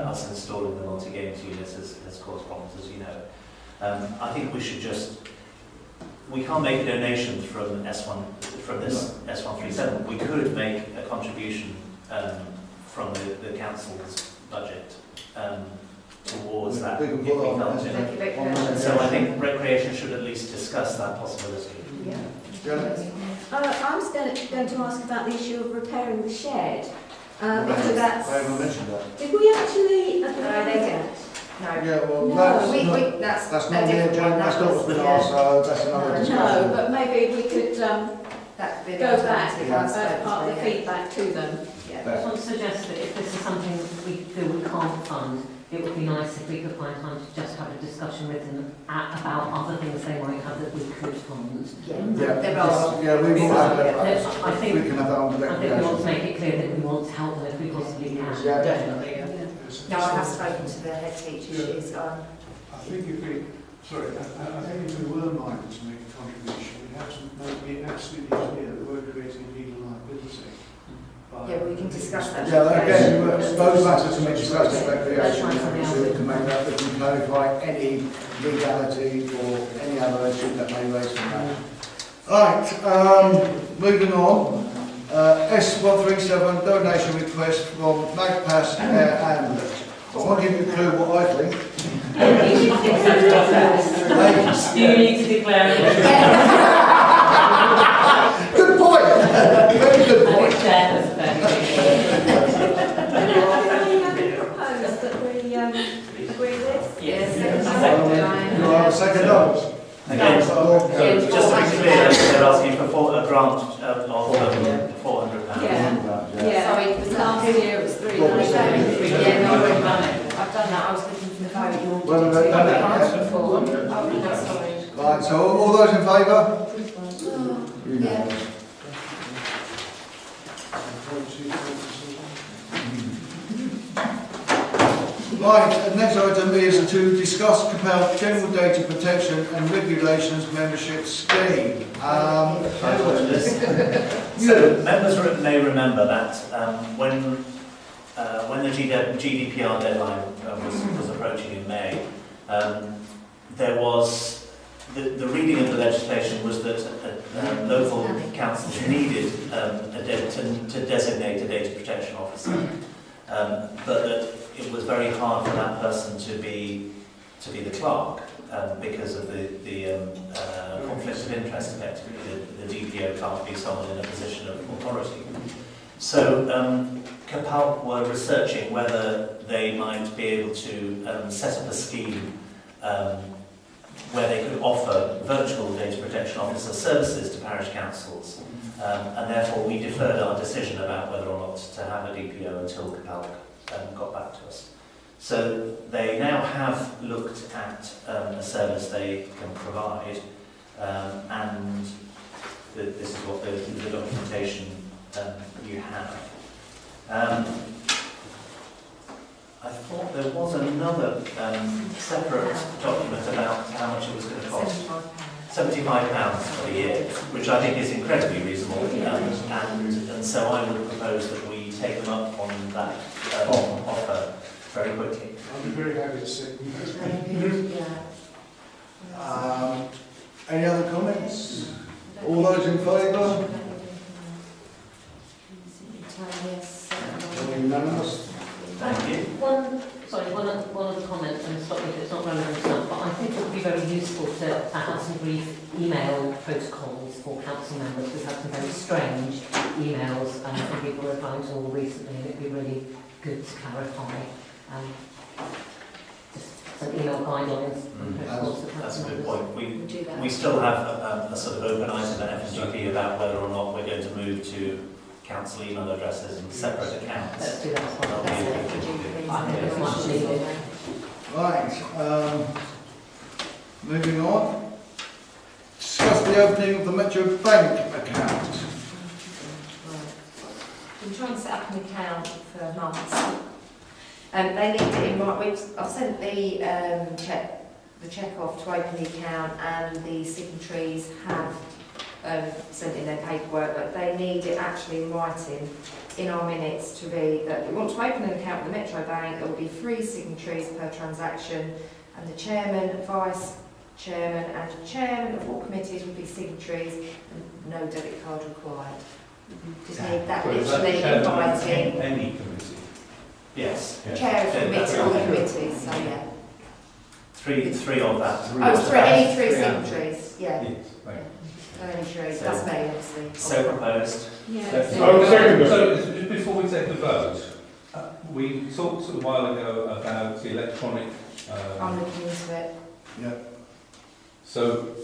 us installing the multi-games units has caused problems, as you know. I think we should we can't make a donation from this S137. We could make a contribution from the council's budget towards that. So I think recreation should at least discuss that possibility. Yeah. I was going to ask about the issue of repairing the shed. Because that's. I haven't mentioned that. Did we actually? They didn't. No. Yeah, well, No, that's not the agenda. That's not what's been asked. So that's another discussion. No, but maybe we could go back as part of the feedback to them. I just want to suggest that if this is something we feel we can't fund, it would be nice if we could find time to just have a discussion with them about other things they might have that we could fund. We will have that. I think we can have that on the I think we want to make it clear that we want to help them if we possibly can. Yeah, definitely. No, I have spoken to the head teacher. She's I think if we were minded to make a contribution, we'd have to make it absolutely clear that we're creating legal liability. Yeah, we can discuss that. Yeah, again, those matters can be discussed at recreation, so we can make that, we can clarify any legality or any other issue that may raise from that. Right, moving on. S137 donation request from Magpass Air Ambulance. I won't give you a clue what I think. You need to declare it. Good point. Very good point. Propose that we agree this? Yes. You are a second note. Again, just to be clear, they're asking for a grant of £400. Yeah. Sorry, it was last year, it was 3 Yeah, no, I've done that, I was looking for the vote, you Well, wanted no, to no, no, Oh, no, sorry. Right, so all those in favour? Yeah. Right, the next item is to discuss Capel General Data Protection and Regulations Membership Scheme. So members may remember that when the GDPR deadline was approaching in May, there was the reading of the legislation was that local councils needed to designate a data protection officer, but that it was very hard for that person to be the clerk because of the conflict of interest. Effectively, the DPO can't be someone in a position of authority. So Capel were researching whether they might be able to set up a scheme where they could offer virtual data protection officer services to parish councils, and therefore we deferred our decision about whether or not to have a DPO until Capel got back to us. So they now have looked at a service they can provide, and this is what the documentation you have. I thought there was another separate document about how much it was going to cost. £75 for the year, which I think is incredibly reasonable, and so I would propose that we take them up on that offer very quickly. I'd be very happy to see. Any other comments? All those in favour? Yes. Unanimous. Thank you. One other comment, and stop me if it's not relevant enough, but I think it would be very useful to have some brief email protocols for council members. We've had some very strange emails from people replying to all recently, and it'd be really good to clarify just some email guidelines and protocols for That's a council good members. point. We still have a sort of open item at FSGP about whether or not we're going to move to council email addresses and separate accounts. Let's do that. That'll be a good thing to do. I think it's much needed. Right, moving on. Discuss the opening of the Metro Bank account. Been trying to set up an account for months. They need it in right. I've sent the check off to open the account, and the signatories have sent in their paperwork, but they need it actually in writing in our minutes to be that we want to open an account with the Metro Bank. There will be 3 signatories per transaction, and the chairman, vice chairman, and chairman of all committees will be signatories, and no debit card required. Just need that literally in writing. Any committee? Yes. Chair of committee, all the committees, so yeah. Three of that. Any 3 signatories, yeah. Yes, right. Any 3, that's me, obviously. So proposed. Yeah. So before we take the vote, we talked a while ago about the electronic. I'm looking into it. Yeah. So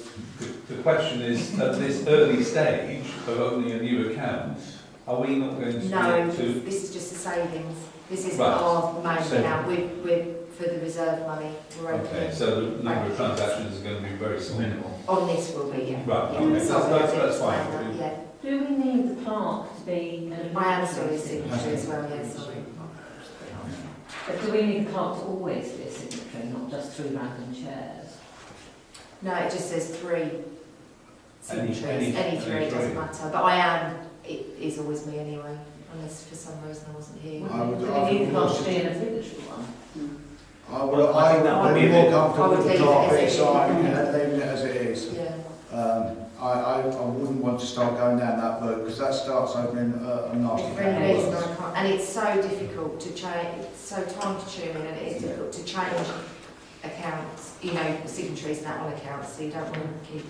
the question is, at this early stage of opening a new account, are we not going to No, be able to? this is just a savings. This is Right. our main So- account. We're for the reserve money. We're Okay, opening. so the number of transactions is going to be very small. On this will be, yeah. Right, Yeah, okay, sorry, I that's didn't fine. explain that, yeah. Do we need the clerk to be I am sorry, signature as well, yeah, sorry. But do we need the clerk to always be a signatory, not just through random chairs? No, it just says 3 signatories. Any 3, it doesn't three. matter. But I am, it is always me anyway, unless for some reason I wasn't here. I would- Do we need the clerk to be an obligatory one? I would be more comfortable with the leave it clerk as it being is. signed and leaving it as it is. Yeah. I wouldn't want to start going down that road because that starts opening a nasty It can really of is, worms. and I can't- and it's so difficult to change, it's so time consuming, and it is difficult to change accounts, you know, signatories and that on accounts, so you don't want to keep,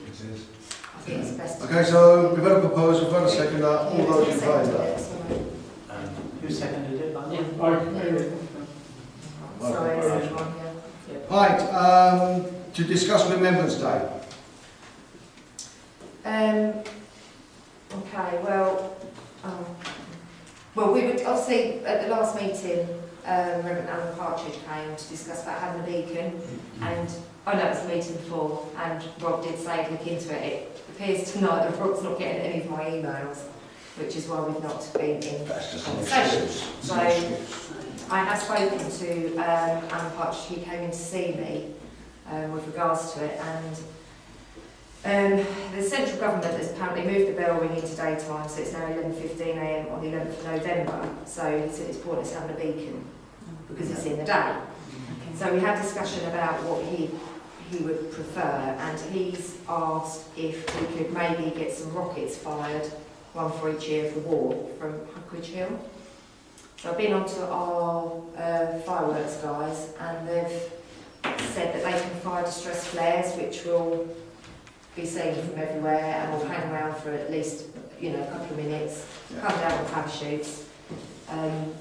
I think it's best. Okay, so we've had a proposal, we've had a second, all those in favour? Who seconded it? Sorry, everyone, yeah. Right, to discuss Remembrance Day. Okay, well, we would, obviously, at the last meeting, Reverend Alan Partridge came to discuss about having a beacon, and I know it was the meeting before, and Rob did say look into it. It appears tonight that Rob's not getting any of my emails, which is why we've not been in conversation. So, I have spoken to Alan Partridge, he came in to see me with regards to it, and the central government has apparently moved the bell ringing to daytime, so it's now 11:15 AM on the 11th of November, so he said it's pointless having a beacon because it's in the day. So we had discussion about what he would prefer, and he's asked if we could maybe get some rockets fired, one for each year of the war, from Huckeridge Hill. So I've been on to our fireworks guys, and they've said that they can fire distress flares, which will be seen from everywhere and will hang around for at least, you know, a couple of minutes, come down with parachutes. And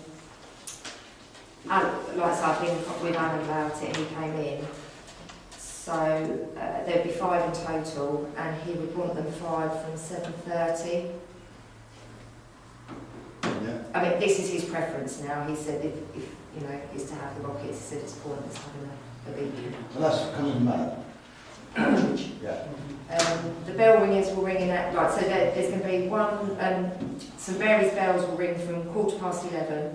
like I said, I've been with Alan about it, and he came in. So there'd be 5 in total, and he would want them fired from 7:30. Yeah. I mean, this is his preference now. He said if you know, is to have the rockets, he said it's pointless having a beacon. And that's coming from that. Yeah. The bell ringers will ring in at, right, so there's going to be some various bells will ring from 11:15,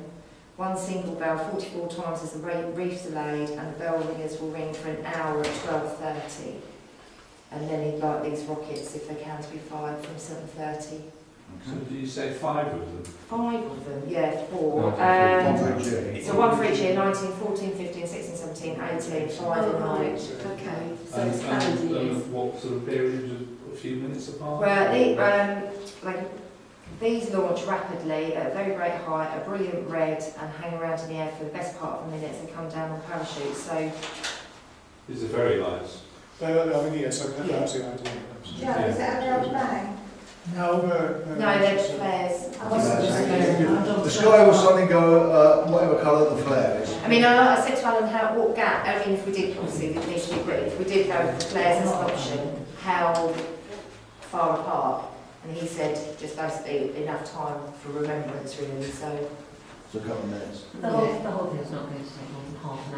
one single bell 44 times as the reef's delayed, and the bell ringers will ring for an hour at 12:30. And then he'd like these rockets, if they can, to be fired from 7:30. So did you say 5 of them? 5 of them, yeah, 4. One for each year. So one for each year, 19, 14, 15, 16, 17, 18, 5 and 9. Okay, so it's calendar years. What sort of period, a few minutes apart? Well, these launch rapidly at a very great height, a brilliant red, and hang around in the air for the best part of a minute as they come down on parachutes. So These are very lights. I mean, yes, I can Yeah. see that. Yeah, is it a real bang? No, they're flares. The sky will suddenly go whatever colour the flare is. I mean, I said to Alan, what gap, I mean, if we did, obviously, it needs to be great, if we did go for flares as an option, how far apart? And he said just basically enough time for remembrance, really, so. So a couple of minutes. The whole thing's not going to take more than half an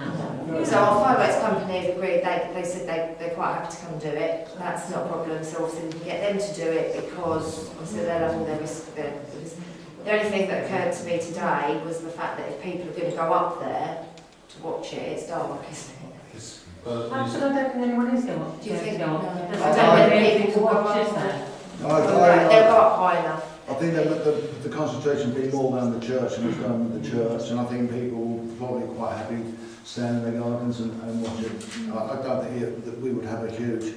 hour. So our fireworks company have agreed, they said they're quite happy to come and do it. That's not a problem, so obviously we can get them to do it because obviously they'll have all their risk. The only thing that occurred to me today was the fact that if people are going to go up there to watch it, it's dark, isn't it? Actually, I don't think anyone is going to watch. Do you think? No. No. There's no people to watch, is there? They'll go up high enough. I think that the concentration will be more around the church and it's going with the church, and I think people will probably quite happy stand in their gardens and watch it. I don't think that we would have a huge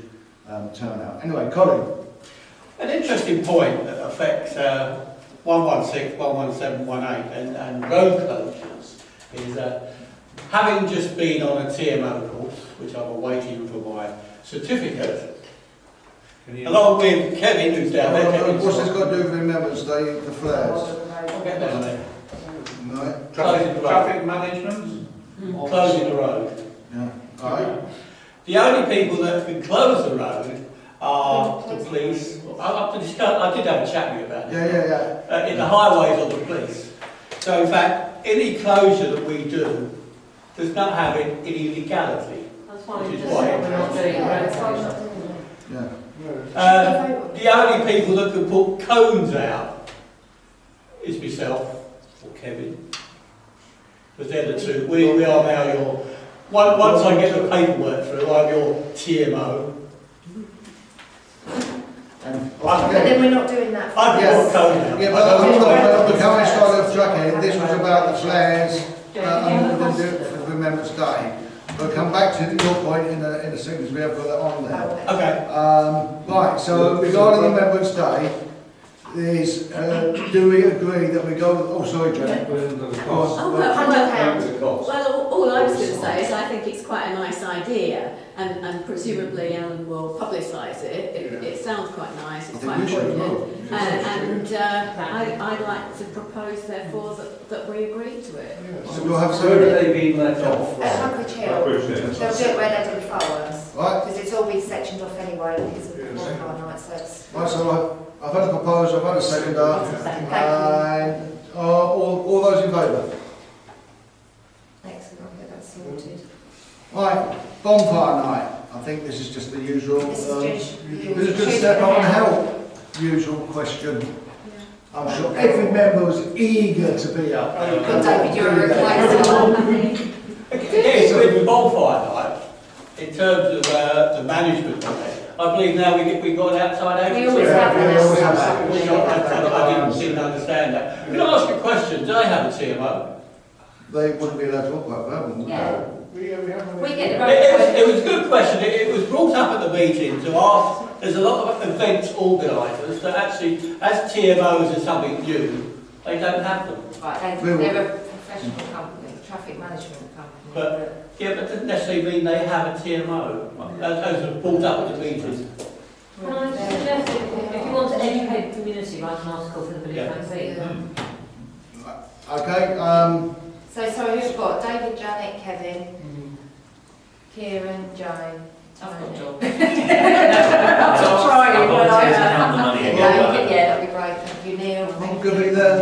turnout. Anyway, Colin. An interesting point that affects 116, 117, 18 and road closures is having just been on a TMO course, which I'm awaiting for my certificate, along with Kevin, who's down there. What's this got to do with Remembrance Day, the flares? I'll get down there. No. Traffic management? Closing the road. Yeah. All right. The only people that can close the road are the police. I did have a chat with you about it. Yeah. In the highways or the police. So in fact, any closure that we do does not have any legality. That's why Which we is just why said we're not doing road closure. Yeah. The only people that can put cones out is myself or Kevin. Because they're the two. We are now your... Once I get the paperwork through, I'm your TMO. But then we're not doing that. I can put a cone out. Yeah, but the current style of tracking, this was about the flares, and we didn't do it for Remembrance Day. We'll come back to your point in a second, because we have got that on there. Okay. Right, so regarding the Remembrance Day, is, do we agree that we go, oh sorry Janet. Well, all I was going to say is I think it's quite a nice idea, and presumably Alan will publicise it. It sounds quite nice, it's quite important. I'd like to propose therefore that we agree to it. So we'll have Where have they been let off? At Huckeridge Hill, they'll do it where they do the fireworks. Right. Because it's all been sectioned off anyway because of the bonfire night, so it's... Right, so I've had a proposal, I've had a seconder, and all those in favour? Excellent, I'll get that sorted. Right, bonfire night. I think this is just the usual. This is just step on and help. Usual question. I'm sure every member was eager to be up. Good, David, you're a replacement. Yes, with bonfire night, in terms of the management of it, I believe now we got an outside agency. We always have an outside I didn't understand that. Can I ask a question? Do they have a TMO? They wouldn't be allowed to talk about that, wouldn't they? Yeah. We get the It was a good question. It was brought up at the meeting to ask. There's a lot of events organisers that actually, as TMOs are something new, they don't have them. Right, they're a professional company, traffic management company. But yeah, but doesn't necessarily mean they have a TMO. Those are brought up at the meeting. Can I suggest, if you want to educate the community, write an article for the Village magazine? Okay, So who's got David, Janet, Kevin, Kieran, Joan? I've got John. I'm trying, but yeah, that'd be great. Thank you, Neil. I'm going to be there.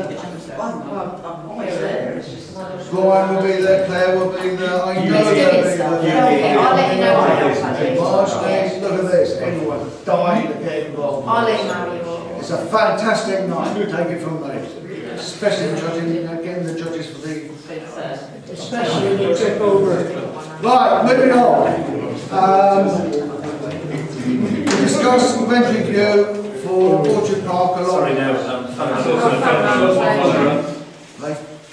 Brian will be there, Claire will be there, I know they'll be there. Okay, I'll let you know what else I do. March days, look at this, everyone dying to get involved. I'll email you. It's a fantastic night, take it from me. Especially getting the judges for the... Especially when you trip over it. Right, moving on. Discuss event review for Orchard Park along. Sorry, no,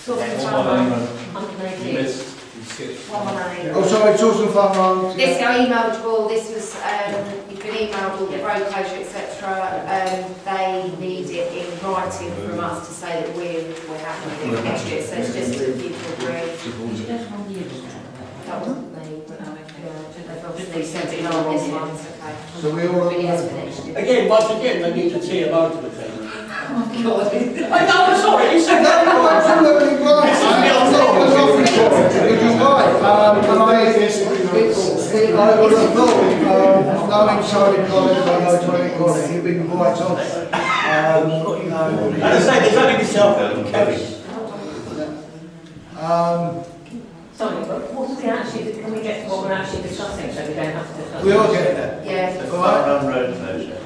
Oh, sorry, Sawston Fun Run. This I emailed you all, this was, you've been emailed all the road closure, etc. They need it in writing from us to say that we're happy with it next year, so it's just for you to agree. That wasn't me, but they've obviously sent it on this one, it's okay. So we all... Again, once again, they need a TMO to attend. Oh God. I know, I'm sorry, you said that. Absolutely right. I'm not going off the topic, because you're right. And I would have thought, knowing Tony Collins, I know Tony Collins, he'd been right on it. As I say, there's only yourself and Kevin. Sorry, but what we actually, can we get to what we're actually discussing so we don't have to discuss? We are getting there. Yeah. The fun road closure.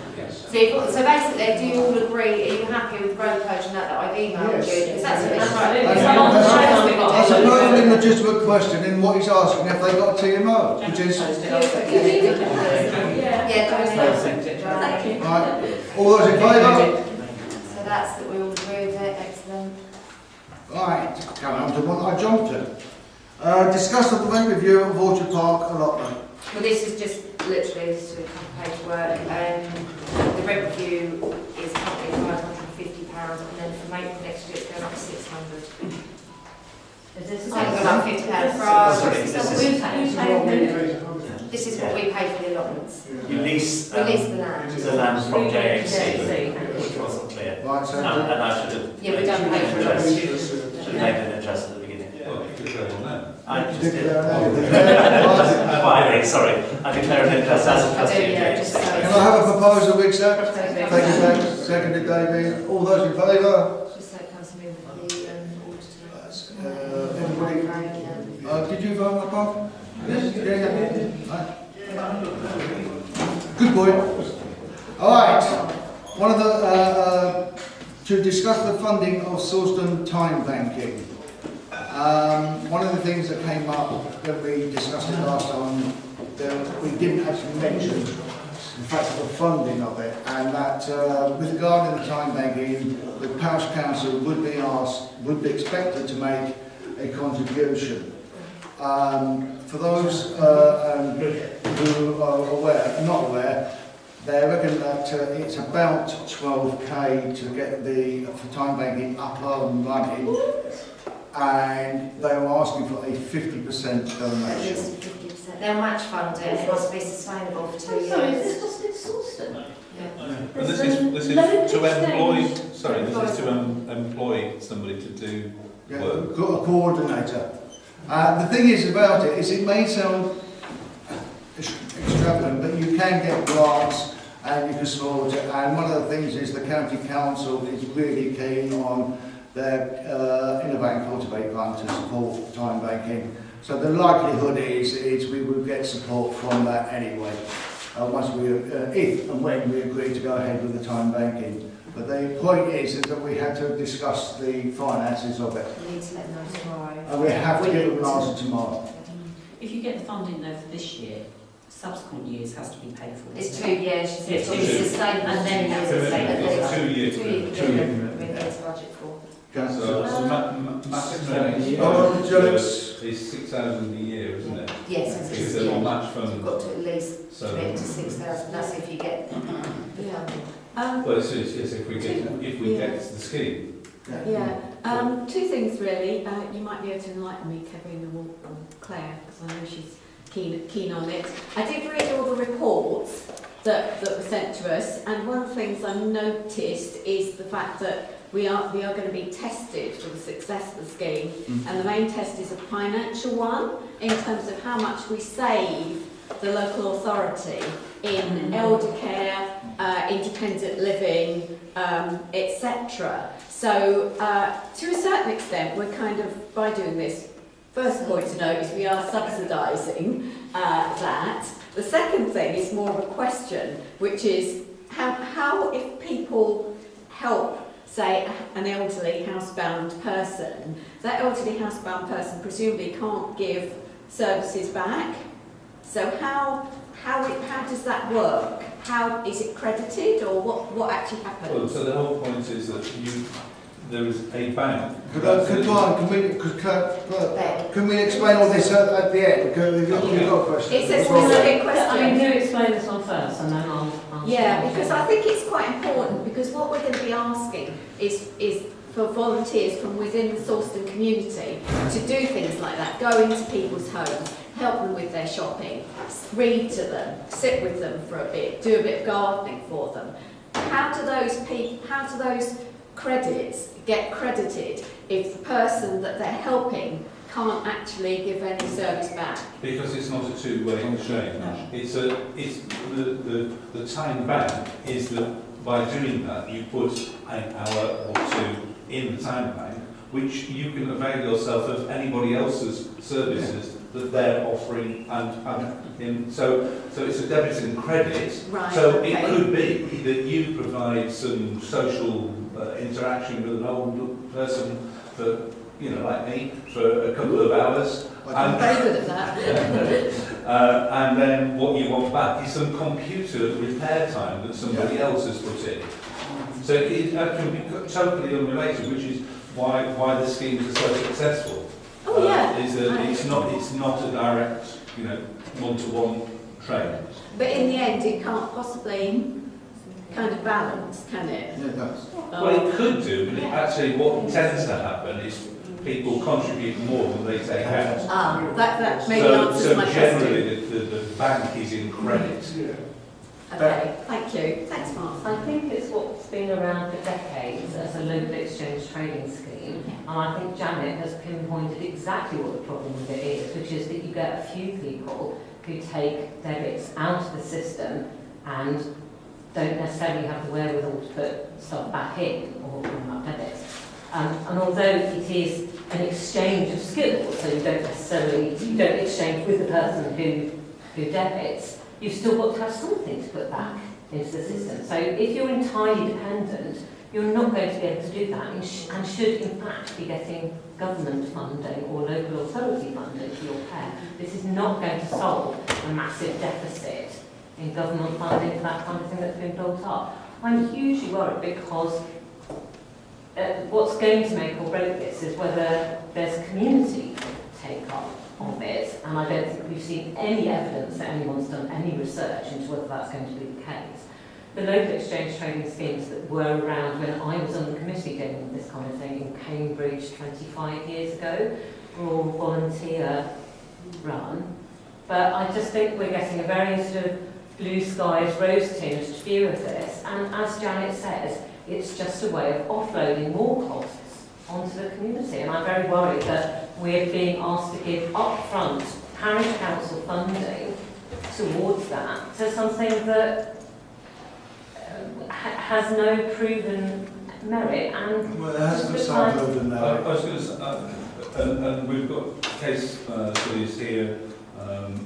So basically, do you all agree, are you happy with road closure now that I've emailed you? Because that's a bit That's a perfectly legitimate question in what he's asking, if they got a TMO, which is... Right, all those in favour? So that's that we all agree with it, excellent. Right, coming on to one I jumped at. Discuss the event review of Orchard Park allotment. Well, this is just literally just a couple of paperwork. The rent review is currently £550, and then from April next year it's going up to 600. Is this gone up £50 for us? This is what we pay for the allotments. You lease We lease the land. the land from JHC, which wasn't clear. Right, so... And I should have... Yeah, we don't pay for it. Should have made an address at the beginning. I just did. Can Quietly, sorry. I declare an interest as a trustee of JHC. I have a proposal we accept? Thank you, Dave. Seconded, David. All those in favour? Just so it comes to me with the Everybody? Did you vote on the part? Yes? Yeah. Right. Good point. All right. One of the... to discuss the funding of Sawston time banking. One of the things that came up when we discussed it last time, we didn't actually mention the fact of the funding of it, and that with regard to the time banking, the Parish Council would be expected to make a contribution. For those who are not aware, they reckon that it's about 12k to get for time banking up and running, and they were asking for a 50% At least donation. 50%. They'll match fund it, it must be sustainable for 2 years. Sorry, is this just in Sawston? Yeah. And this is to employ. Sorry, this is to employ somebody to do work. A coordinator. The thing is about it is it may sound extravagant, but you can get grants and you can support it. And one of the things is the county council is really keen on their Innovate and Cultivate fund to support time banking. So the likelihood is we will get support from that anyway. Once we, if and when we agree to go ahead with the time banking. But the point is that we had to discuss the finances of it. We need to let them know tomorrow. And we have to give them an answer tomorrow. If you get the funding though for this year, subsequent years has to be paid for. It's 2 years, she said, Yeah, it's 2 to be years. sustainable, and then it's sustainable. It's 2 years. 2 years. 2 years. We need to budget for. So is 6,000 a year, isn't it? Yes, it's Because just, they're all yeah. match funds. You've got to at least So- commit to 6,000, that's if you get the funding. Well, it's if we get the scheme. Yeah, two things really. You might be able to enlighten me, Kevin or Claire, because I know she's keen on it. I did read all the reports that were sent to us, and one of the things I noticed is the fact that we are going to be tested for the success of the scheme, and the main test is a financial one in terms of how much we save the local authority in elder care, independent living, etc. So to a certain extent, we're kind of, by doing this, first point to note is we are subsidising that. The second thing is more of a question, which is how if people help, say, an elderly housebound person, that elderly housebound person presumably can't give services back. So how does that work? How is it credited, or what actually happens? Well, so the whole point is that there is a bank. Can we explain all this at the end? Because you've got a question. It's a specific question. I mean, do explain this one first, and then I'll Yeah, because I think it's quite important, because what we're going to be asking is for volunteers from within the Sawston community to do things like that, go into people's homes, help them with their shopping, read to them, sit with them for a bit, do a bit of gardening for them. How do those credits get credited if the person that they're helping can't actually give any service back? Because it's not a two-way exchange. No. It's the time bank is that by doing that you put an hour or two in the time bank, which you can avail yourself of anybody else's services that they're offering, and so it's a debit and credit. Right, so okay. it could be that you provide some social interaction with an old person for, like me, for a couple of hours. I'm very good at that. And then what you want back is some computer repair time that somebody else has put in. So it can be totally unrelated, which is why the schemes are so successful. Oh yeah. Is that it's not a direct, one-to-one trade. But in the end, it can't possibly kind of balance, can it? Yeah, it does. Well, it could do, but actually what tends to happen is people contribute more than they take out. That maybe answers my so question. generally the bank is in credit. Okay, thank you. Thanks, Mark. I think it's what's been around for decades as a local exchange trading scheme, and I think Janet has pinpointed exactly what the problem with it is, which is that you get a few people who take debits out of the system and don't necessarily have the wherewithal to put stuff back in or have debits. And although it is an exchange of skills, so you don't exchange with the person who debits, you've still got to have something to put back into the system. So if you're entirely dependent, you're not going to be able to do that and should in fact be getting government funding or local authority funding for your care. This is not going to solve a massive deficit in government funding for that kind of thing that's been built up. I'm hugely worried because what's going to make or break this is whether there's community take-up of it, and I don't think we've seen any evidence that anyone's done any research into whether that's going to be the case. The local exchange trading schemes that were around when I was on the committee dealing with this kind of thing in Cambridge 25 years ago were all volunteer run. But I just think we're getting a very sort of blue skies, rose-tinged view of this, and as Janet says, it's just a way of offloading more costs onto the community, and I'm very worried that we're being asked to give upfront parish council funding towards that to something that has no proven merit, and well, it hasn't some proven merit. I was going to say, and we've got case studies here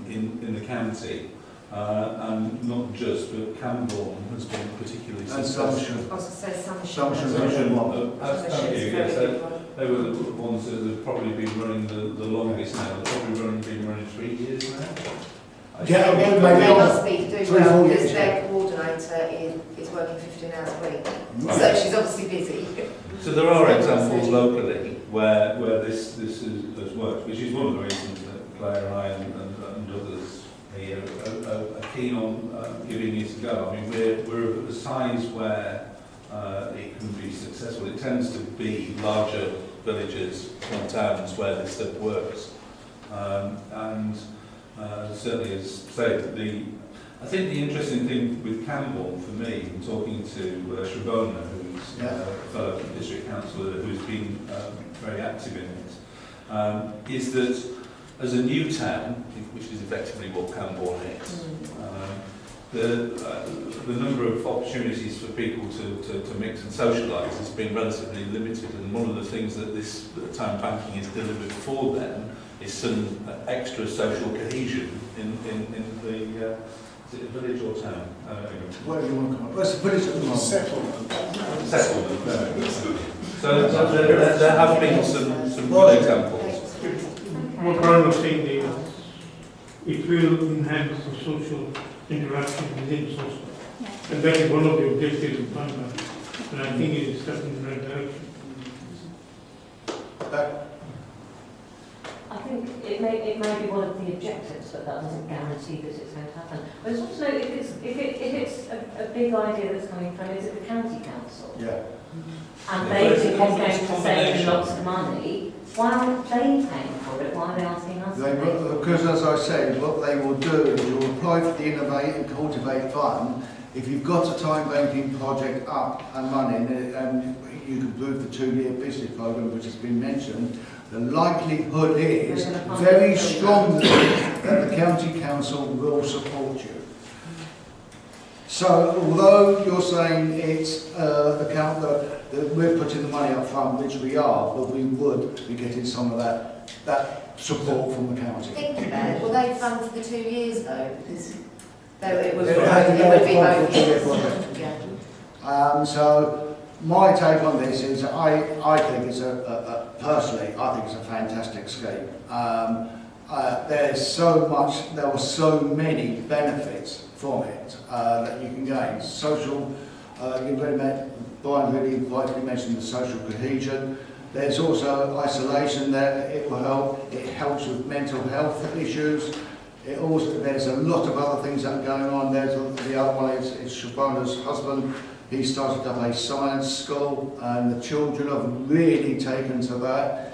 in the county, and not just, but Camborne has been particularly successful. I was going to say Somerset. They were the ones that have probably been running the longest now. They've probably been running 3 years now. Yeah, they must be doing well because their coordinator is working 15 hours a week. Right. So she's obviously busy. So there are examples locally where this has worked, which is one of the reasons that Claire and I and others here are keen on giving it a go. I mean, we're at the size where it can be successful. It tends to be larger villages, small towns where this stuff works. Certainly, as said, I think the interesting thing with Camborne for me, in talking to Shabona, who's a fellow district councillor who's been very active in it, is that as a new town, which is effectively what Camborne is, the number of opportunities for people to mix and socialise has been relatively limited, and one of the things that this town banking has delivered for them is some extra social cohesion in the is it a village or town? Whatever you want to call it. What's the village at the moment? Settlement. So there have been some good examples. What Brian was saying there, it will enhance the social interaction within Sawston. And that is one of the objectives of Panda. And I think it is stepping in the right direction. I think it may be one of the objectives, but that doesn't guarantee that it's going to happen. But it's also if it's a big idea that's coming from, is it the county council? Yeah. And they think it's going to save lots of money. Why aren't they paying for it? Why are they asking us? Because as I said, what they will do is you'll apply for the Innovate and Cultivate Fund. If you've got a time banking project up and running, and you can prove the 2-year business programme which has been mentioned, the likelihood is very strongly that the county council will support you. So although you're saying it's that we're putting the money up front, which we are, but we would be getting some of that support from the county. Think about it. Will they fund for the 2 years though? Because it would be both years. Yeah. So my take on this is I think it's personally, I think it's a fantastic scheme. There were so many benefits from it that you can gain. Social, Brian really rightly mentioned the social cohesion. There's also isolation there, it will help. It helps with mental health issues. There's a lot of other things that are going on. There's the other one is Shabona's husband. He started up a science school, and the children have really taken to that.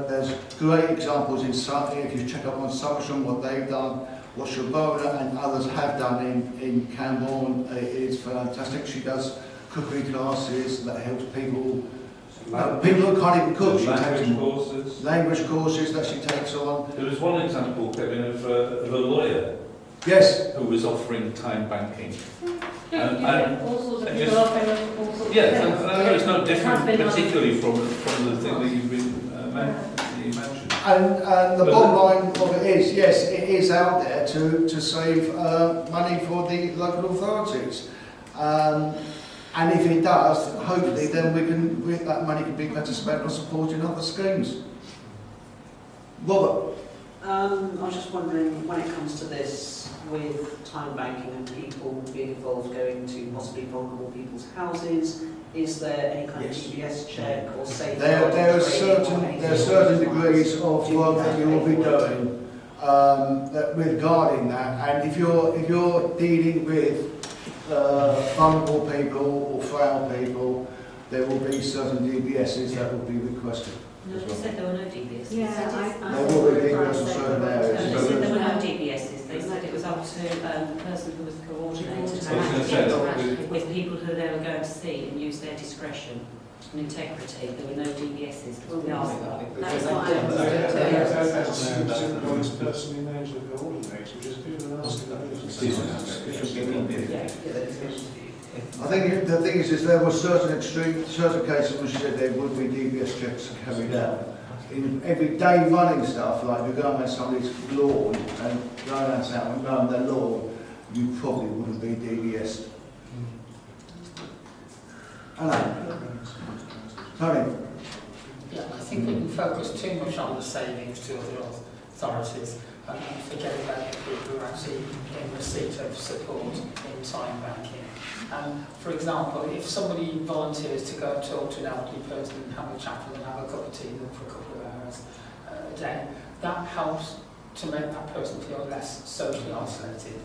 There's great examples in Sutton. If you check up on Sawston, what they've done, what Shabona and others have done in Camborne is fantastic. She does cookery classes that helps people. People who can't even cook, language courses that she takes on. There was one example, Kevin, of a lawyer. Yes. Who was offering time banking. All sorts of people offering all sorts of things. Yes, I know it's not different, particularly from the thing that you've been mentioned. And the bottom line of it is, yes, it is out there to save money for the local authorities. And if it does, hopefully then that money can be better spent on supporting other schemes. Robert? I was just wondering, when it comes to this, with time banking and people being involved going to possibly vulnerable people's houses, is there any kind of DBS check or safeguarding? There are certain degrees of work that you will be doing regarding that, and if you're dealing with vulnerable people or frail people, there will be certain DBSs that will be requested. No, they said there were no DBSs. There will be DBS in certain areas. No, they said there were no DBSs. They said it was up to the person who was coordinating to interact with people who they were going to see and use their discretion and integrity. There were no DBSs. We asked that. That's what I understood. That's the person who knows the coordinator, just do the asking. I think the thing is there were certain cases which said there would be DBS checks carried out. In everyday running stuff, like you're going around somebody's lawn and going around town and going their lawn, you probably wouldn't be DBS'd. I know. Tony? Yeah, I think we can focus too much on the savings to other authorities and forget about the people who are actually in receipt of support in time banking. For example, if somebody volunteers to go and talk to an elderly person and have a chat with them, have a cup of tea with them for a couple of hours a day, that helps to make that person feel less socially isolated.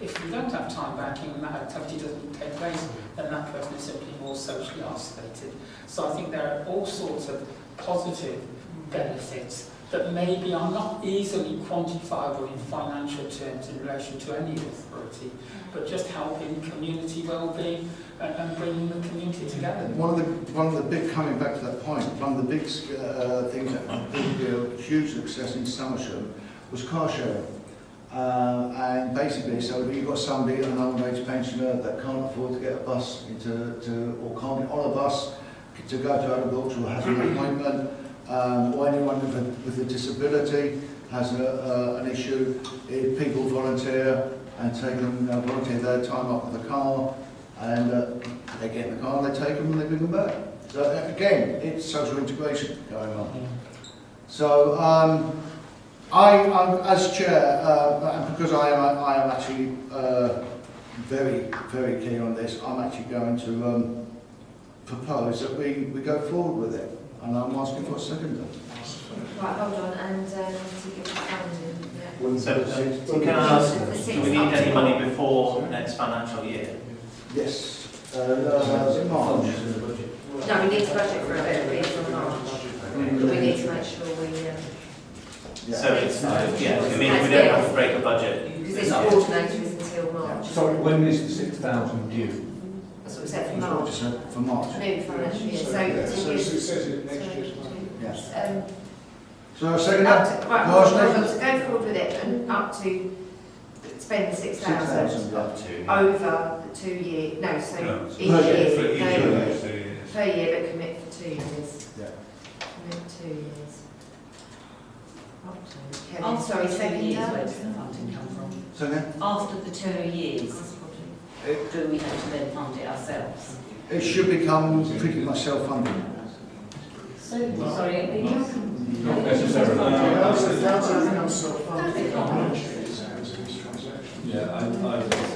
If you don't have time banking and that activity doesn't take place, then that person is simply more socially isolated. So I think there are all sorts of positive benefits that maybe are not easily quantifiable in financial terms in relation to any authority, but just helping community well-being and bringing the community together. One of the big, coming back to that point, one of the big things that did a huge success in Somerset was car sharing. And basically, so you've got somebody, an old age pensioner, that can't afford to get a bus or can't get on a bus to go to Adderall or has an appointment, or anyone with a disability has an issue. If people volunteer and volunteer their time up with the car, and they get in the car, they take them and they bring them back. So again, it's social integration going on. So I, as chair, and because I am actually very, very keen on this, I'm actually going to propose that we go forward with it, and I'm asking for a seconder. Right, hold on, and to give the funding. So can I ask, do we need any money before next financial year? Yes. March. No, we need to budget for it, it'll be from March. We need to make sure we... So it's, I mean, we don't have to break a budget. Because this coordinator is until March. Sorry, when is the 6,000 due? That's what we said, for March. For March. New financial year, So it says it next year's money. Yes. So a second right, go forward with it and up to spend 6,000 up to over the 2 year, no, so each Per year, per year, but commit for 2 years. Yeah. Commit 2 years. Kevin, After sorry, the 2 second years, year. where does the funding come from? So then? After the 2 years, do we have to then fund it ourselves? It should become pretty much self-funding. So, sorry, Not necessarily. Yeah,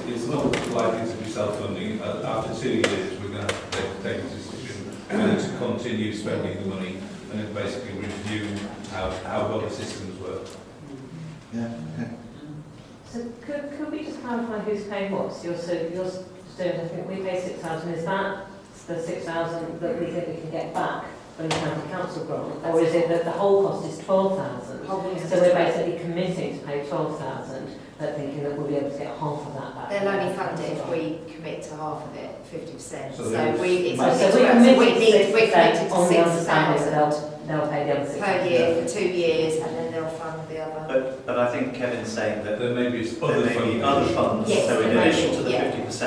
it's not likely to be self-funding. After 2 years, we're going to have to take a decision whether to continue spending the money and then basically review how well the systems work. Yeah. Okay. So could we just clarify who's paying what? So you're student, I think we pay 6,000. Is that the 6,000 that we think we can get back from the county council grant, or is it that the whole cost is 12,000? So we're basically committing to pay 12,000, but thinking that we'll be able to get half of that back. They'll only fund it if we commit to half of it, 50%. So we committed to on the 6,000 understanding that they'll pay the other 6,000 per year for 2 years, and then they'll fund the other. But I think Kevin's saying that there may be other funds, yes, so in addition to the yeah. 50%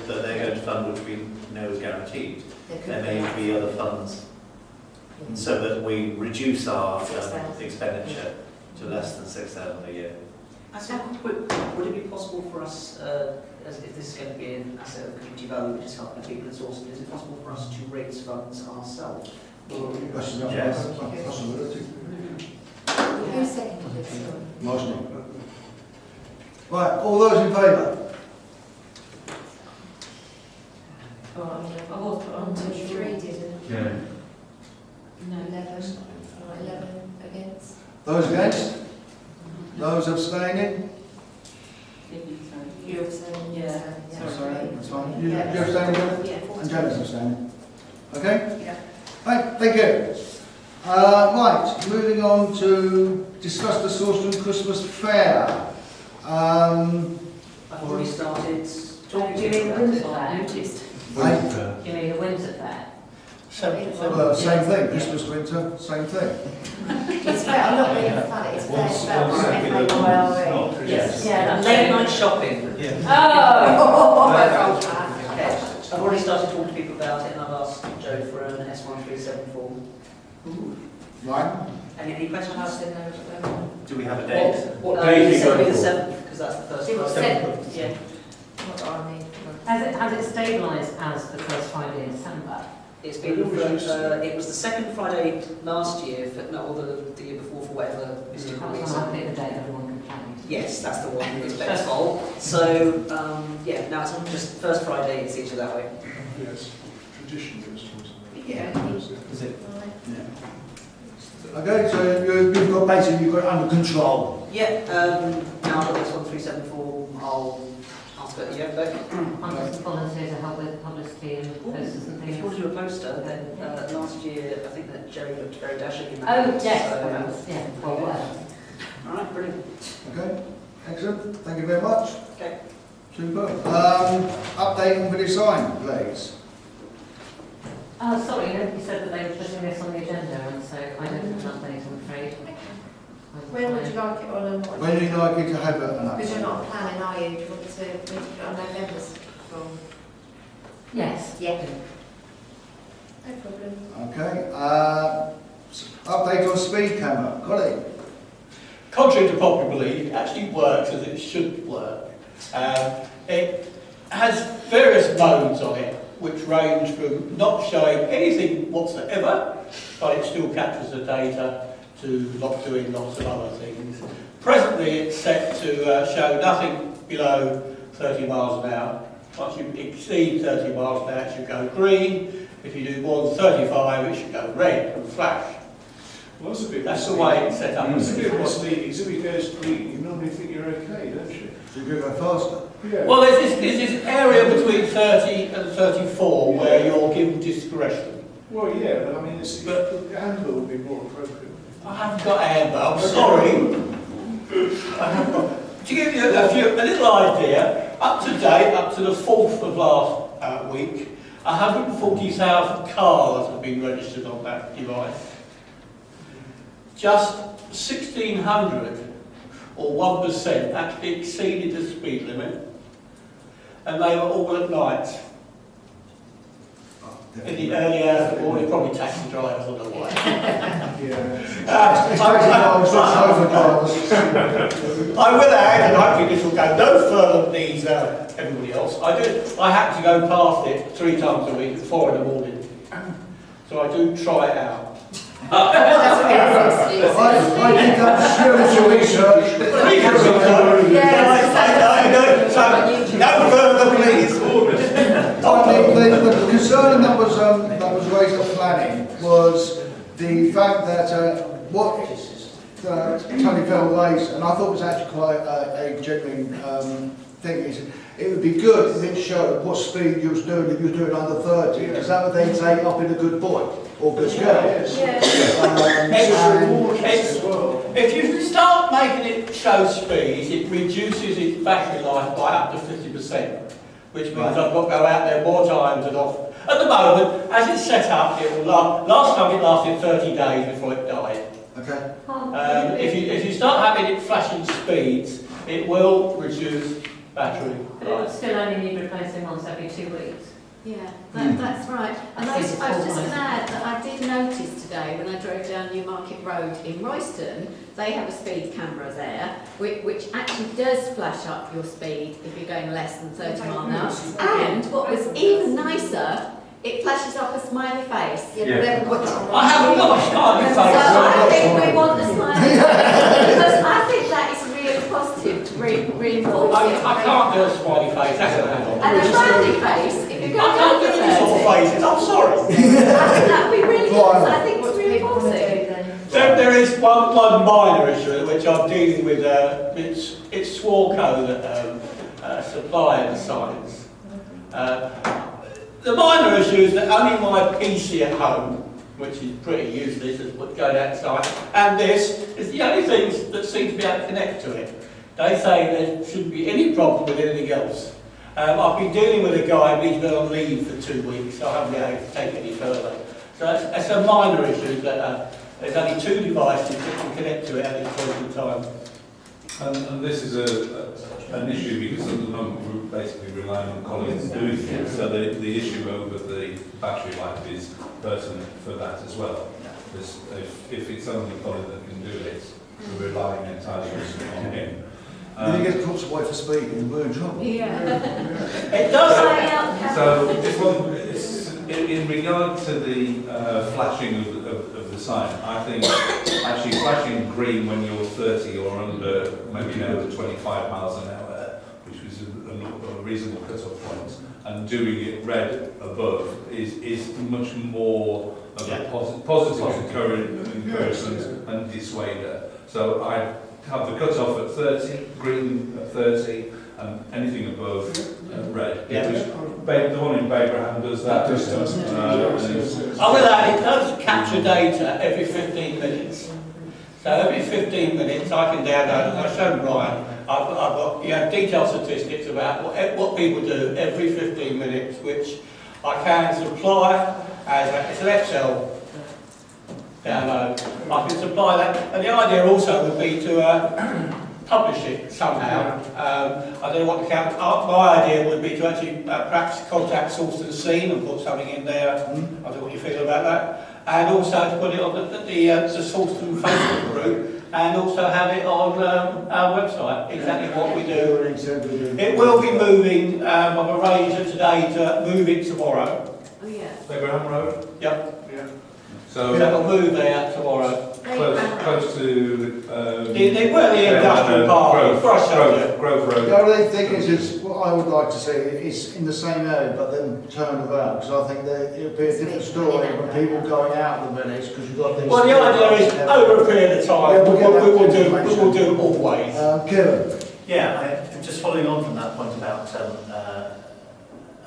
that they're going to fund, which we know is guaranteed, there may be other funds, so that we reduce our expenditure to less than 6,000 a year. Would it be possible for us, as if this is going to be an asset of community value, which is helping people in Sawston, is it possible for us to raise funds ourselves? That's a possibility. Who's second? Motion. Right, all those in favour? I was put on to 3, didn't Yeah. No, 11. 11 against. Those against? Those abstaining? You abstaining? Yeah. Sorry, that's fine. You Yeah. abstaining, Janet? Yeah. And Janet's abstaining. Okay? Yeah. Right, thank you. Right, moving on to discuss the Sawston Christmas Fair. I've already started talking Do you to mean you the about Windsor it. Fair? Noticed. Do you mean the Windsor Fair? Well, same thing, Christmas, winter, same thing. It's fair, I'm not being funny, it's fair spelled F-A-Y-R-E. Yes. Yeah, that's Late it. night shopping. Oh! I've already started talking to people about it and I've asked Joe for an S137 form. Right. Any questions? I said no to them. Do we have a date? What date are you it's gonna be going the for? 7th, because that's the first See, what's Friday. 7th? Yeah. What do I need? Has it stabilised as the first Friday in December? It's been, it was the second Friday last year, or the year before for whatever mystical That's reason. when I picked the date everyone complained. Yes, that's the one, it's Ben's fault. So, yeah, now it's just first Friday, it's easier that way. Yes, tradition goes towards Yeah. Is it? Okay, so you've got basically you've got it under control. Yeah, now I've got this 137 form, I'll ask for it, yeah, but I'm just a volunteer to help with publicity and posters and if you want things. to do a poster, then last year, I think that Jerry looked very dashing in Oh, that. yes, yeah, well, well. Alright, brilliant. Okay, excellent. Thank you very much. Okay. Super. Update on British sign, please. Oh, sorry, nobody said that they were putting this on the agenda, and so I don't have an update, I'm afraid. When would you like it on and what? When are you likely to have an Because you're update? not planning, are you? Do you want to put it on November's form? Yes. Yeah. No problem. Okay. Update on speed camera, Colin. Contrary to popular belief, it actually works as it should work. It has various modes on it, which range from not showing anything whatsoever, but it still captures the data, to not doing lots of other things. Presently, it's set to show nothing below 30 miles an hour. Once you exceed 30 miles an hour, it should go green. If you do more than 35, it should go red and flash. Well, that's a bit That's the way it's set up. It's a bit misleading. If it goes green, you normally think you're okay, don't you? So you go faster. Yeah. Well, there's this area between 30 and 34 where you're given discretion. Well, yeah, but I mean, but amber would be more appropriate. I haven't got amber, I'm sorry. To give you a little idea, up to date, up to the 4th of last week, 140,000 cars have been registered on that device. Just 1,600, or 1%, actually exceeded the speed limit, and they were all at night. In the early hours of the morning, probably taxi drivers on the way. I will add, and hopefully this will go no further than these everybody else. I happen to go past it 3 times a week at 4 in the morning, so I do try it out. I did that spiritual research. No further, please. The concern that was raised at planning was the fact that what Tony Fell raised, and I thought was actually quite a genuine thing, is it would be good if it showed what speed you was doing if you were doing under 30, because that would then say up in a good boy or good girl. If you start making it show speeds, it reduces its battery life by up to 50%, which means I've got to go out there more times and off. At the moment, as it's set up, it will last time it lasted 30 days before it died. Okay. If you start having it flashing speeds, it will reduce battery But it would life. still only need replacing once every 2 weeks. Yeah, that's right. And I was just going to add that I did notice today when I drove down Newmarket Road in Royston, they have a speed camera there, which actually does flash up your speed if you're going less than 30 miles an hour. And what was even nicer it flashes up a smiley face. I haven't got a smiley face. So I think we want the smiley face, because I think that is really positive to reinforce it. I can't do a smiley face, that's a And a frowny face, if you're I going can't do over any sort of 30. faces, I'm sorry. I think that would be really good, I think it's reinforcing. There is one minor issue which I'm dealing with. It's Swarco that supply the signs. The minor issue is that only my PC at home, which is pretty useless, is what's going outside, and this is the only things that seem to be able to connect to it. They say there shouldn't be any problem with anything else. I've been dealing with a guy, but he's been on leave for 2 weeks, so I haven't been able to take it any further. So that's a minor issue that there's only 2 devices that can connect to it at this point in time. And this is an issue because at the moment we're basically relying on Collins doing it. So the issue over the battery life is pertinent for that as well. If it's only Colin that can do it, we're relying entirely on him. Then he gets crops away for speeding, we're in trouble. Yeah. It does. So just one, in regard to the flashing of the sign, I think actually flashing green when you're 30 or under, maybe now to 25 miles an hour, which was a reasonable cut-off point, and doing it red above is much more of a positive encouragement and dissuader. So I have the cut-off at 30, green at 30, and anything above red. Yeah. The one in Babraham does that. I will add, it does capture data every 15 minutes. So every 15 minutes I can download, and I've shown Brian, I've got detailed statistics about what people do every 15 minutes, which I can supply as an Excel download. I can supply that, and the idea also would be to publish it somehow. I don't know what the count. My idea would be to actually perhaps contact Sawston Scene and put something in there. I don't know what you feel about that. And also to put it on the Sawston Facebook group, and also have it on our website. Exactly what we do. It will be moving. I've arranged today to move it tomorrow. Oh yeah. Babraham Road? Yep. Yeah. So that'll move there tomorrow. Close to the industrial park, Grove Road. The only thing is what I would like to see is in the same area, but then turned about, because I think that it would be a different story when people going out of the village, because you've got things. Well, the idea is over a period of time, we will do always. Kieran. Yeah, just following on from that point about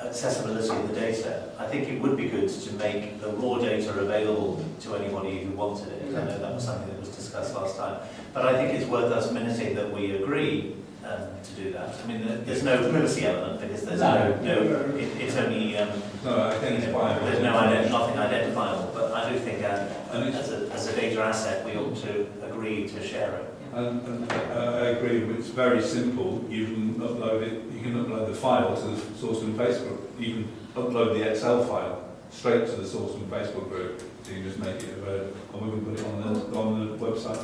accessibility of the data, I think it would be good to make the raw data available to anybody who wanted it. I know that was something that was discussed last time. But I think it's worth us minuting that we agree to do that. I mean, there's no privacy element because there's it's only there's nothing identifiable. But I do think as a data asset, we ought to agree to share it. And I agree, it's very simple. You can upload it, you can upload the file to the Sawston Facebook. You can upload the Excel file straight to the Sawston Facebook group, so you just make it available, and we can put it on the website.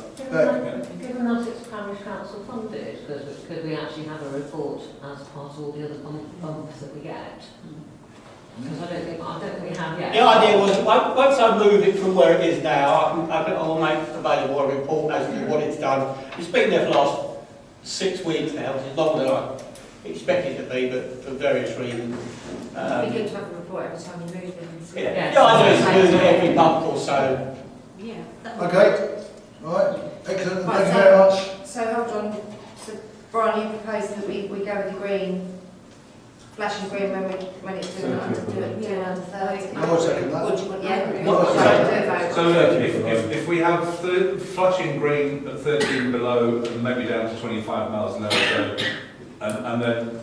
Given that it's parish council funded, could we actually have a report as part of all the other bumps that we get? Because I don't think we have yet. The idea was, once I move it from where it is now, I'll make available a report as to what it's done. It's been there for the last 6 weeks now, which is longer than I expected it to be, but for various reasons. It'd be good to have a report every time you move it. Yeah, the idea is to move it every month or so. Yeah. Okay. Right. Excellent. Right, Thank you very much. So hold on. So Brian, you propose that we go with the green, flashing green when it's doing around 30. I will second that. Would you want, yeah? So if we have the flashing green at 13 below and maybe down to 25 miles an hour, so, and then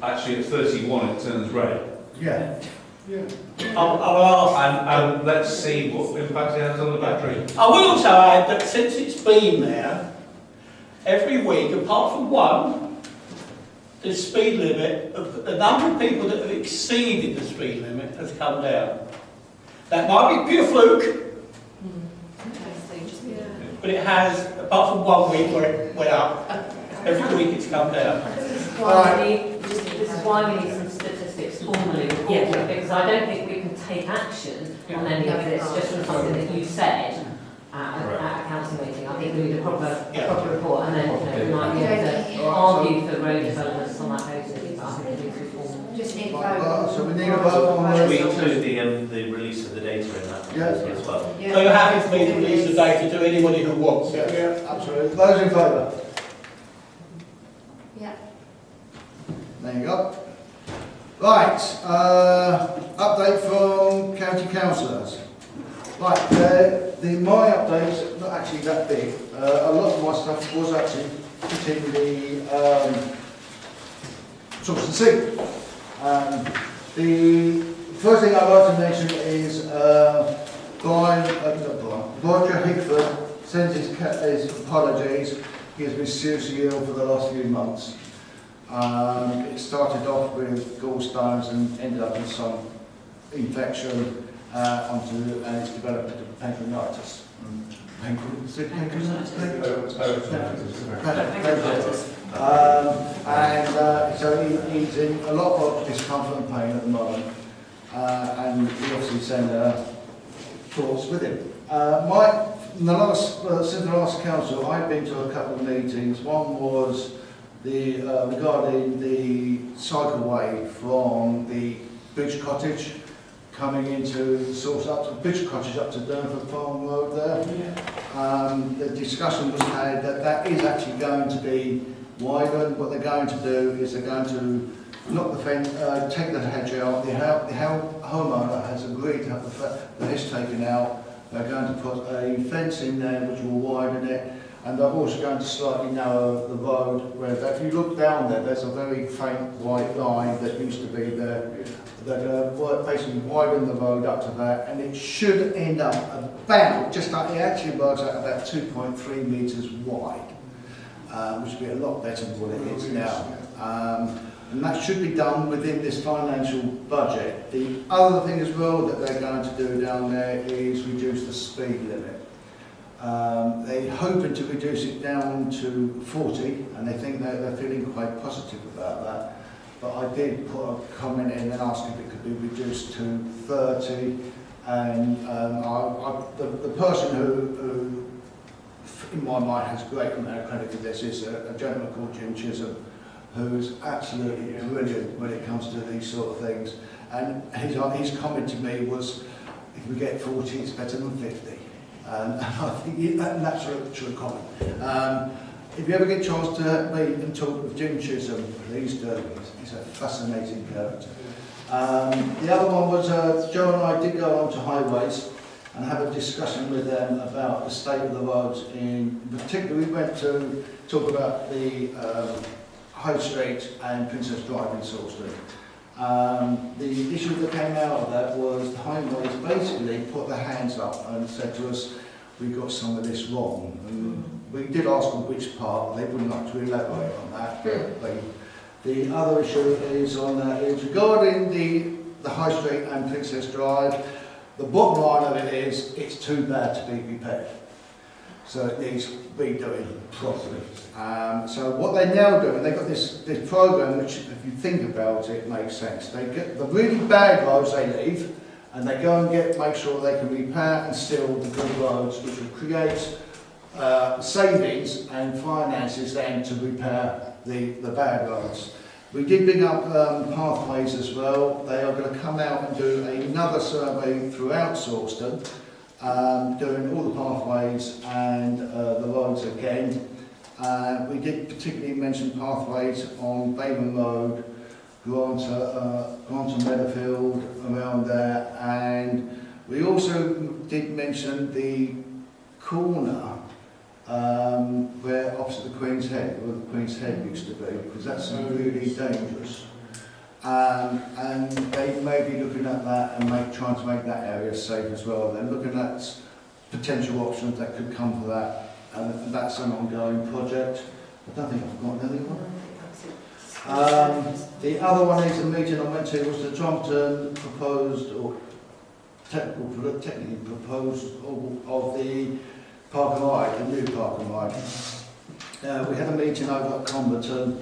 actually at 31 it turns red. Yeah. I'll ask. And let's see what impact it has on the battery. I will also add that since it's been there, every week, apart from one, the speed limit, the number of people that have exceeded the speed limit has come down. That might be pure fluke, but it has, apart from 1 week where it went up, every week it's come down. This is why we need some statistics formally Yeah, because I don't think we can take action on any of this just from something that you said at a council meeting. I think we need a proper report, and then we might be able to argue for road developments on that basis. I think it needs to be formal. Just need a vote. So we need a vote on We the... include the release of the data in that proposal as well. So you're happy for me to release the data to anybody who wants it? Yeah, absolutely. Those in favour? Yeah. There you go. Right, update from county councillors. Right, my update's not actually that big. A lot of my stuff was actually hitting the Sawston Sea. The first thing I'd like to mention is Roger Hickford sends his apologies. He has been seriously ill for the last few months. It started off with gallstones and ended up with some infection and it's developed into pancreatitis. So he's in a lot of discomfort and pain at the moment, and we obviously send thoughts with him. Since the last council, I've been to a couple of meetings. One was regarding the cycleway from the beach cottage coming into the source up to the beach cottage up to Durnford Farm Road there. The discussion was had that is actually going to be widened. What they're going to do is they're going to knock the fence, take the hedge out. The homeowner has agreed to have the hedge taken out. They're going to put a fence in there which will widen it, and they're also going to slightly narrow the road. Where if you look down there, there's a very faint white line that used to be there. That basically widen the road up to that, and it should end up about, it actually works out about 2.3 metres wide, which would be a lot better than what it is now. And that should be done within this financial budget. The other thing as well that they're going to do down there is reduce the speed limit. They're hoping to reduce it down to 40, and they think they're feeling quite positive about that. But I did put a comment in and ask if it could be reduced to 30, and the person who, in my mind, has great amount of credit for this is a gentleman called Jim Chisholm, who's absolutely brilliant when it comes to these sort of things. And his comment to me was, if we get 40, it's better than 50. And I think that's a true comment. If you ever get a chance to meet and talk with Jim Chisholm, please do. He's a fascinating character. The other one was Joe and I did go on to highways and have a discussion with them about the state of the roads. In particular, we went to talk about the High Street and Princess Drive in Sawston. The issue that came out of that was the highways basically put their hands up and said to us, we got some of this wrong. And we did ask them which part, they wouldn't like to elaborate on that. But the other issue is regarding the High Street and Princess Drive. The bottom line of it is, it's too bad to be repaired. So it needs redoing properly. So what they're now doing, they've got this program which, if you think about it, makes sense. They get the really bad roads they leave, and they go and make sure they can repair and seal the good roads, which will create savings and finances then to repair the bad roads. We did bring up pathways as well. They are going to come out and do another survey throughout Sawston, doing all the pathways and the roads again. We did particularly mention pathways on Bayman Road, Grant to Meadowfield, around there, and we also did mention the corner where opposite the Queen's Head, where the Queen's Head used to be, because that's really dangerous. And they may be looking at that and trying to make that area safe as well. They're looking at potential options that could come for that, and that's an ongoing project. I don't think I've forgotten anyone. The other one is the meeting I went to was the Trumpton proposed, or technically proposed, of the Park and Ride, the new Park and Ride. We had a meeting over at Comberton.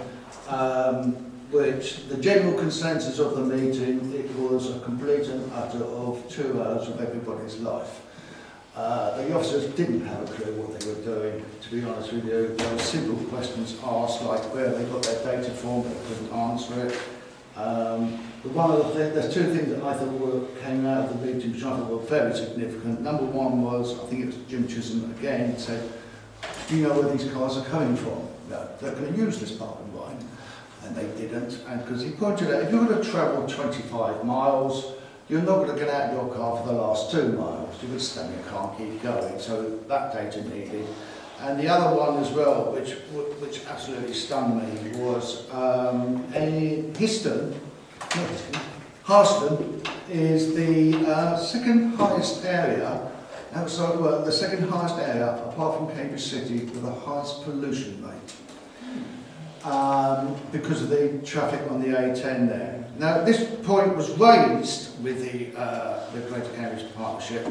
which the general consensus of the meeting, it was a complete and utter of 2 hours of everybody's life. The officers didn't have a clue what they were doing, to be honest with you. There were simple questions asked, like where they got their data from, they couldn't answer it. There's 2 things that I thought came out of the meeting which I thought were very significant. Number one was, I think it was Jim Chisholm again, said, do you know where these cars are coming from? No, they're going to use this parking line. And they didn't, and because he pointed out, if you're going to travel 25 miles, you're not going to get out of your car for the last 2 miles. You're going to stay in your car and keep going. So that data needed. And the other one as well, which absolutely stunned me, was Harston is the second highest area outside work, the second highest area apart from Cambridge City with the highest pollution rate. Because of the traffic on the A10 there. Now, this point was raised with the Greater Cambridge Partnership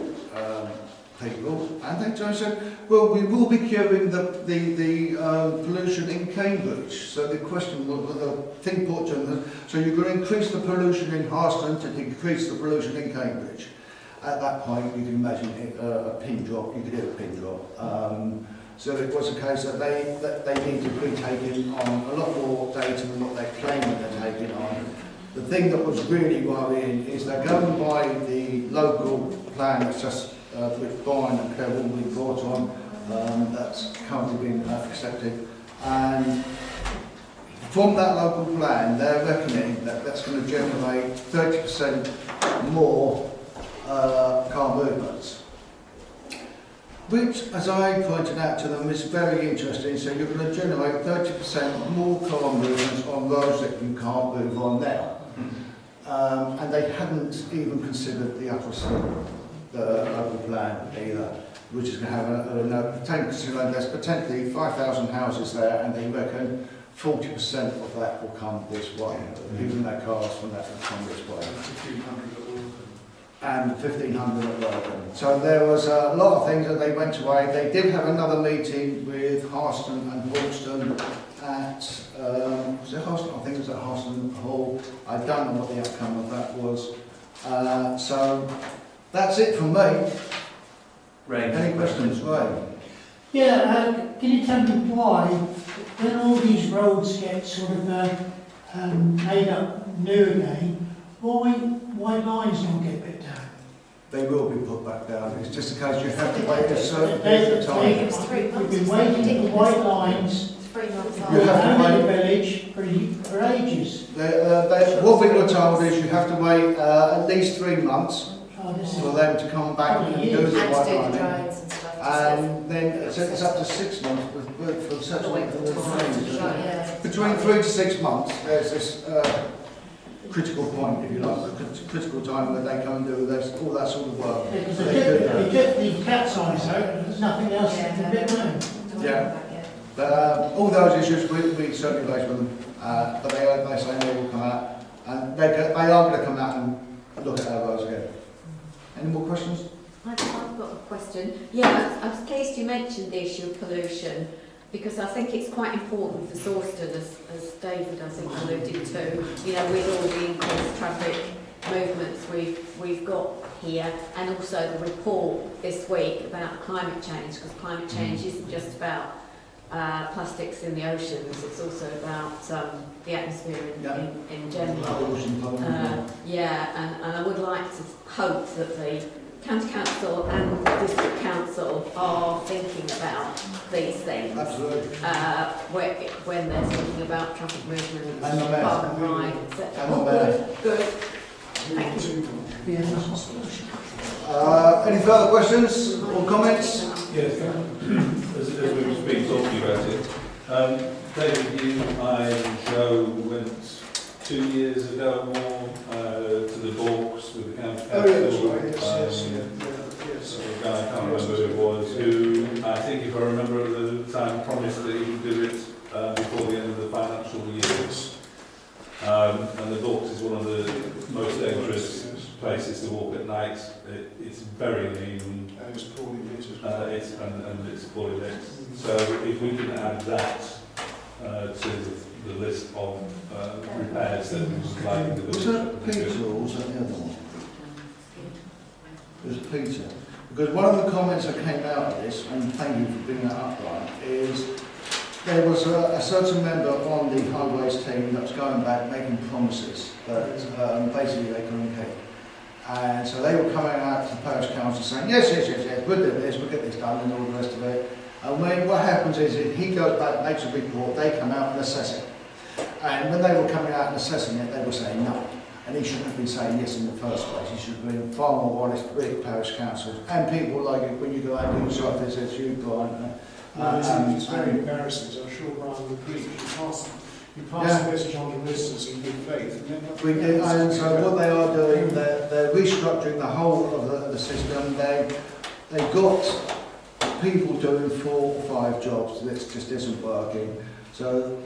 people, and they said, well, we will be curing the pollution in Cambridge. So the question was, the thing put to them, so you're going to increase the pollution in Harston to decrease the pollution in Cambridge. At that point, you can imagine a pin drop, you could hear a pin drop. So it was a case that they need to be taking on a lot more data than what they're claiming they're taking on. The thing that was really worrying is they're going by the local plan that's just which Brian and Claire will be brought on, that's currently been accepted. And from that local plan, they're reckoning that that's going to generate 30% more car movements. Which, as I pointed out to them, is very interesting. So you're going to generate 30% more car movements on roads that you can't move on now. And they hadn't even considered the upper slope, the local plan either, which is going to have there's potentially 5,000 houses there, and they reckon 40% of that will come this way. People in their cars from that will come this way. And 1,500 at Woking. So there was a lot of things that they went away. They did have another meeting with Harston and Hawkston at, was it Harston? I think it was at Harston Hall. I don't know what the outcome of that was. So that's it from me. Ray, any questions? Ray? Yeah, can you tell me why, when all these roads get sort of made up new again, why lines don't get put down? They will be put back down. It's just a case you have to wait a certain period of time. We've been waiting for white lines. You have to wait. The village for ages. What we were told is you have to wait at least 3 months for them to come back and do the white lining. And then it's up to 6 months for settlement of the drains. Between 3 to 6 months, there's this critical point, if you like, critical time where they come and do this, all that sort of work. Because they took the cat's eyes out, there's nothing else to bit around. Yeah. But all those issues we certainly raised with them, but they say they will come out, and they are going to come out and look at our roads again. Any more questions? I've got a question. Yeah, I was pleased you mentioned the issue of pollution, because I think it's quite important for Sawston, as David I think alluded to, you know, with all the increased traffic movements we've got here, and also the report this week about climate change, because climate change isn't just about plastics in the oceans, it's also about the atmosphere in general. And I would like to hope that the County Council and the District Council are thinking about these things. Absolutely. When they're thinking about traffic movement, And the mayor. park and ride, etc. And the mayor. Good. Thank you. Any further questions or comments? Yes, as we've been talking about it, David, you, I, Joe went 2 years ago or more to the Borks with the County Council. Oh, yeah, that's right, yes. A guy, I can't remember who it was, who I think, if I remember at the time, promised that he would do it before the end of the financial year. And the Borks is one of the most dangerous places to walk at night. It's very lean. And it's poorly lit. And it's poorly lit. So if we can add that to the list of repairs that we would like the Was that Peter or was that the other one? It was Peter. Because one of the comments that came out of this, and thank you for bringing that up, Brian, is there was a certain member on the highways team that was going back making promises that basically they couldn't keep. And so they were coming out to the parish council saying, yes, we'll do this, we'll get this done and all the rest of it. And when what happens is if he goes back, makes a report, they come out and assess it. And when they were coming out and assessing it, they were saying no. And he shouldn't have been saying yes in the first place. He should have been far more honest with parish councils and people like it when you go out and do stuff that says you, Brian. It's very embarrassing, so I'm sure Brian would agree. You pass the message on to residents in good faith. We did, and so what they are doing, they're restructuring the whole of the system. They've got people doing 4 or 5 jobs that just isn't working. So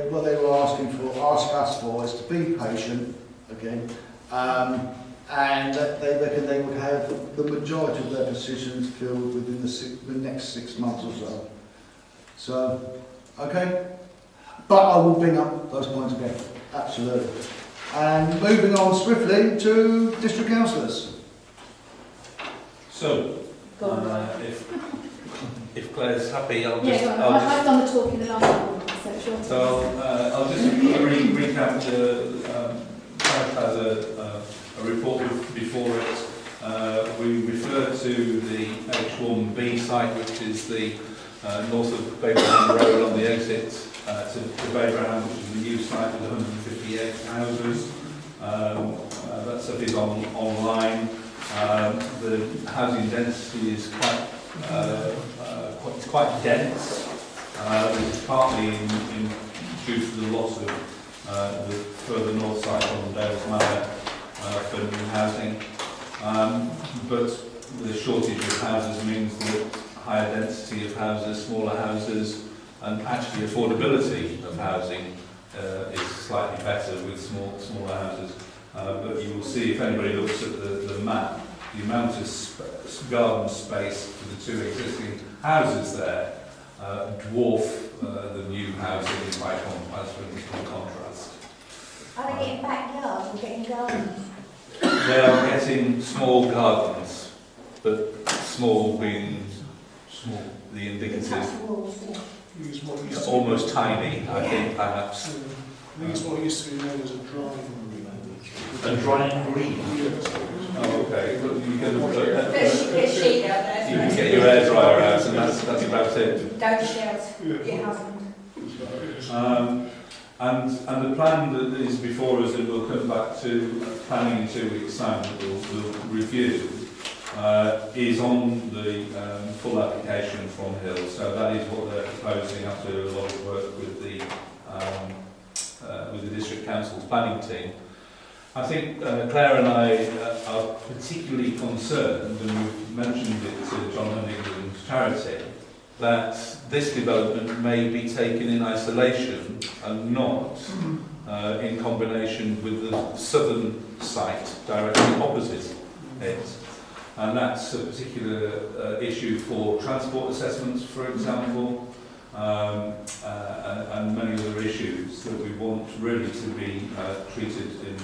what they were ask us for is to be patient again, and they reckon they would have the majority of their positions filled within the next 6 months or so. So, okay. But I will bring up those points again, absolutely. And moving on swiftly to district councillors. So, if Claire's happy, I'll just... I've done the talk in the last one, so it's your turn. So I'll just recap the parish has a report before it. We refer to the H1B site, which is the north of Babraham Road on the exit to Babraham, which is the new site with 158 houses. That stuff is online. The housing density is quite dense. It's partly due to the loss of the further north side on Dales Manor for new housing. But the shortage of houses means that higher density of houses, smaller houses, and actually affordability of housing is slightly better with smaller houses. But you will see, if anybody looks at the map, the amount of garden space for the 2 existing houses there dwarf the new housing by contrast. Are they getting backyards or getting gardens? They are getting small gardens, but small being the indicative. Almost tiny, I think, perhaps. I think it's what used to be known as a drying green. A drying green? Oh, okay. Well, you can get your air dryer out, and that's about it. Don't shout, your husband. And the plan that is before us, and we'll come back to planning in 2 weeks' time that we'll review, is on the full application from Hill. So that is what they're proposing after a lot of work with the District Council's planning team. I think Claire and I are particularly concerned, and we've mentioned it to John Huntington's charity, that this development may be taken in isolation and not in combination with the southern site directly opposite it. And that's a particular issue for transport assessments, for example, and many other issues that we want really to be treated in.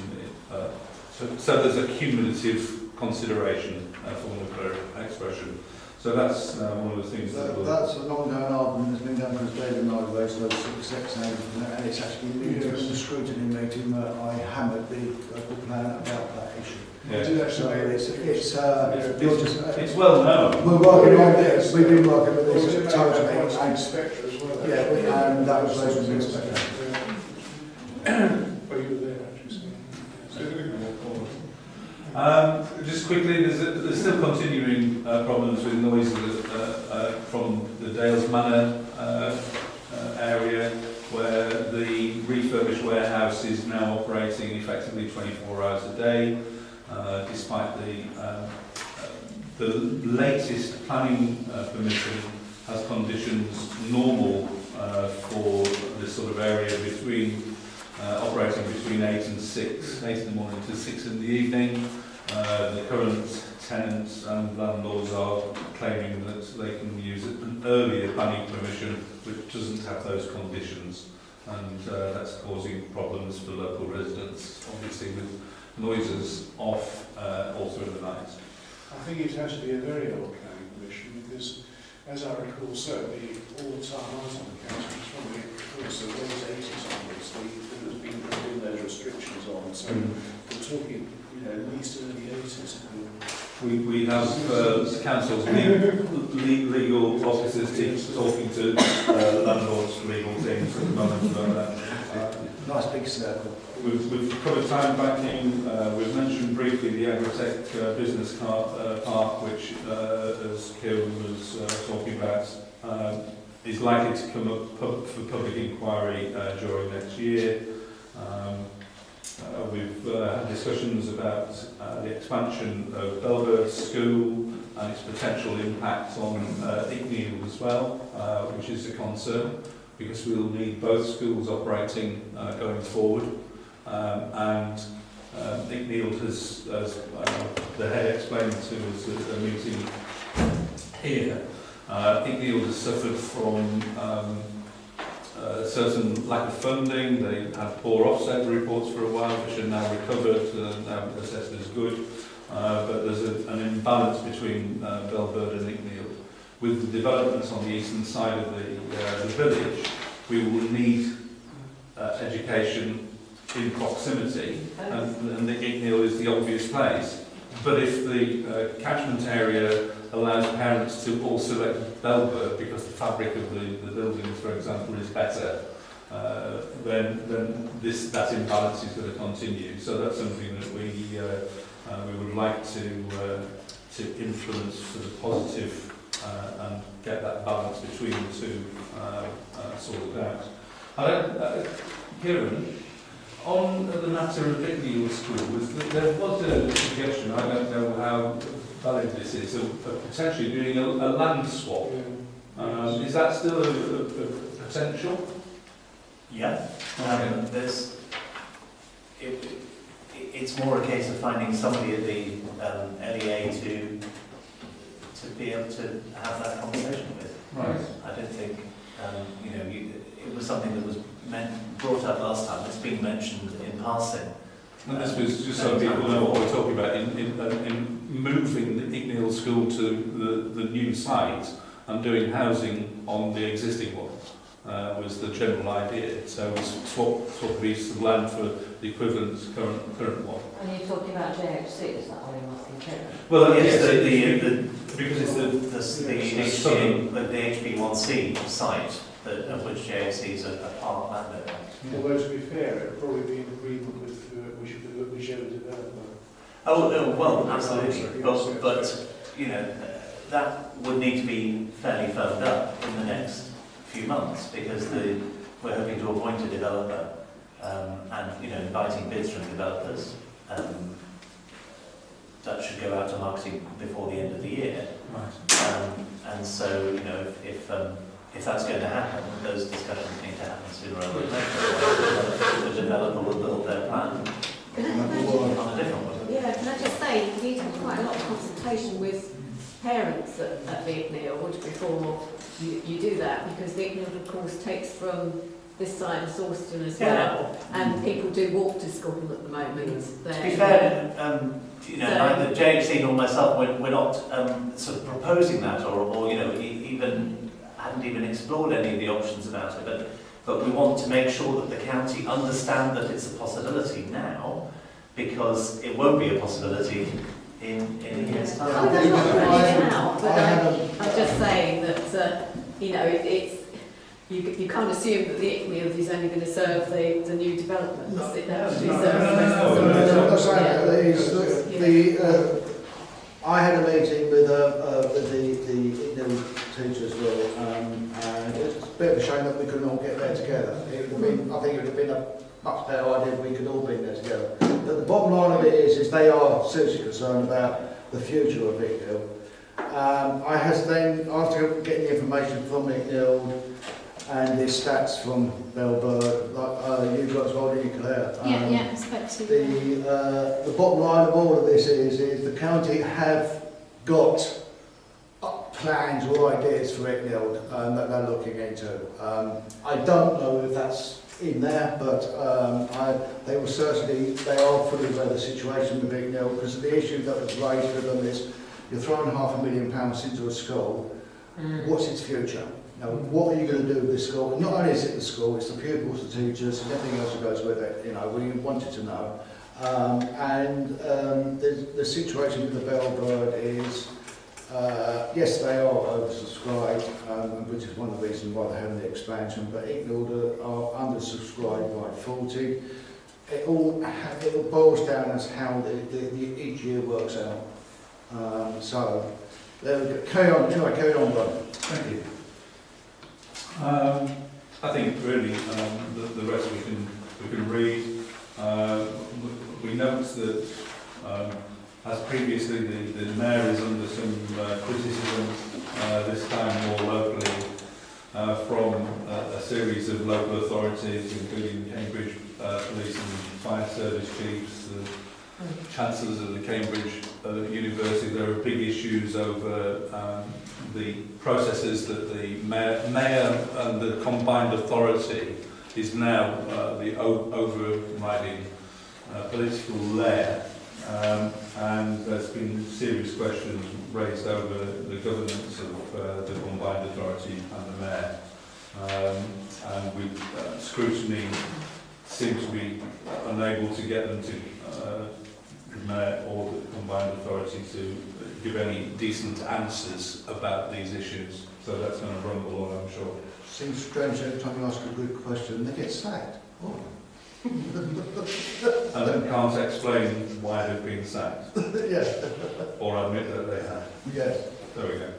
So there's a cumulative consideration, for one of their expression. So that's one of the things that's an ongoing argument that's been done because David and I raised those 6 and it's actually leading to the scrutiny meeting that I hammered the local plan about that issue. Yeah. So it's well known. We're working on this. We've been working with this totally. And inspector as well. Yeah, and that was raised with the inspector. Well, you were there actually. Just quickly, there's still continuing problems with noise from the Dales Manor area, where the refurbished warehouse is now operating effectively 24 hours a day, despite the latest planning permission has conditions normal for this sort of area between operating between 8 and 6, 8 in the morning to 6 in the evening. The current tenants and landlords are claiming that they can use an earlier planning permission which doesn't have those conditions. and that's causing problems for local residents, obviously with noises off all through the night. I think it has to be a very old planning permission because, as I recall, certainly all the time I was on the council, it's probably also those 80s onwards, there has been those restrictions on. So we're talking, at least early 80s. We have council's legal officers teams talking to landlords, legal teams at the moment about that. Nice big circle. We've covered time banking. We've mentioned briefly the Agritech business park, which, as Kieran was talking about, is likely to come up for public inquiry during next year. We've had discussions about the expansion of Belbird School and its potential impact on Icknield as well, which is a concern because we'll need both schools operating going forward. And Icknield has, as the head explained to us at a meeting here, Icknield has suffered from certain lack of funding. They had poor offset reports for a while, which are now recovered, now assessed as good. But there's an imbalance between Belbird and Icknield. With the developments on the eastern side of the village, we will need education in proximity, and the Icknield is the obvious place. But if the catchment area allows parents to all select Belbird because the fabric of the buildings, for example, is better, then that imbalance is going to continue. So that's something that we would like to influence for the positive and get that balance between the two sorted out. Kieran, on the matter of Icknield School, there was a suggestion, I don't know how valid this is, of potentially doing a land swap. Is that still a potential? Yeah. It's more a case of finding somebody at the LEA to be able to have that conversation with. Right. I don't think it was something that was brought up last time. It's been mentioned in passing. And this was just so people know what we're talking about. In moving the Icknield School to the new site and doing housing on the existing one was the general idea. So we swap a piece of land for the equivalent current one. And you're talking about JHC, is that what you're asking? Well, yes, because it's the HB1C site of which JHC is a part landowner. Although to be fair, it would probably be in agreement with whichever developer. Oh, well, absolutely. But that would need to be fairly firmed up in the next few months because we're hoping to appoint a developer and inviting bids from developers. That should go out to marketing before the end of the year. Right. And so if that's going to happen, those discussions need to happen sooner rather than later. The developer will build their plan on a different one. Yeah, can I just say, you need to have quite a lot of consultation with parents at the Icknield before you do that, because the Icknield, of course, takes from this side of Sawston as well, and people do walk to school at the moment. To be fair, neither JHC nor myself, we're not sort of proposing that, or hadn't even explored any of the options about it, but we want to make sure that the county understand that it's a possibility now, because it won't be a possibility in a year's time. I'm not running it out, but I'm just saying that you can't assume that the Icknield is only going to serve the new developments. It actually serves I had a meeting with the Icknield teachers as well, and it's a bit of a shame that we couldn't all get there together. I think it would have been a much better idea if we could all be there together. But the bottom line of it is they are seriously concerned about the future of Icknield. I has then, after getting the information from Icknield and the stats from Belbird, like you guys already declared. I spoke to the bottom line of all of this is the county have got plans or ideas for Icknield that they're looking into. I don't know if that's in there, but they are fully aware of the situation with Big Nil, because the issue that was raised with them is you're throwing £500,000 into a school. What's its future? Now, what are you going to do with this school? And not only is it the school, it's the pupils, the teachers, and everything else that goes with it. You know, we wanted to know. The situation with the Bellbird is, yes, they are oversubscribed, which is one of the reasons why they're having the expansion, but Icknield are undersubscribed by 40. It all boils down as how each year works out. So, there we go. Carry on, Brian. Thank you. I think really the rest we can read. We note that, as previously, the mayor is under some criticism, this time more locally, from a series of local authorities, including Cambridge Police and Fire Service chiefs, the chancellors of the Cambridge University. There are big issues over the processes that the mayor and the combined authority is now the overriding political layer, and there's been serious questions raised over the governance of the combined authority and the mayor, and scrutiny seems to be unable to get them to the mayor or the combined authority to give any decent answers about these issues. So that's going to rumble on, I'm sure. Seems strange every time you ask a good question, they get sacked. Oh. And then can't explain why they've been sacked. Yes. Or admit that they have. Yes. There we go.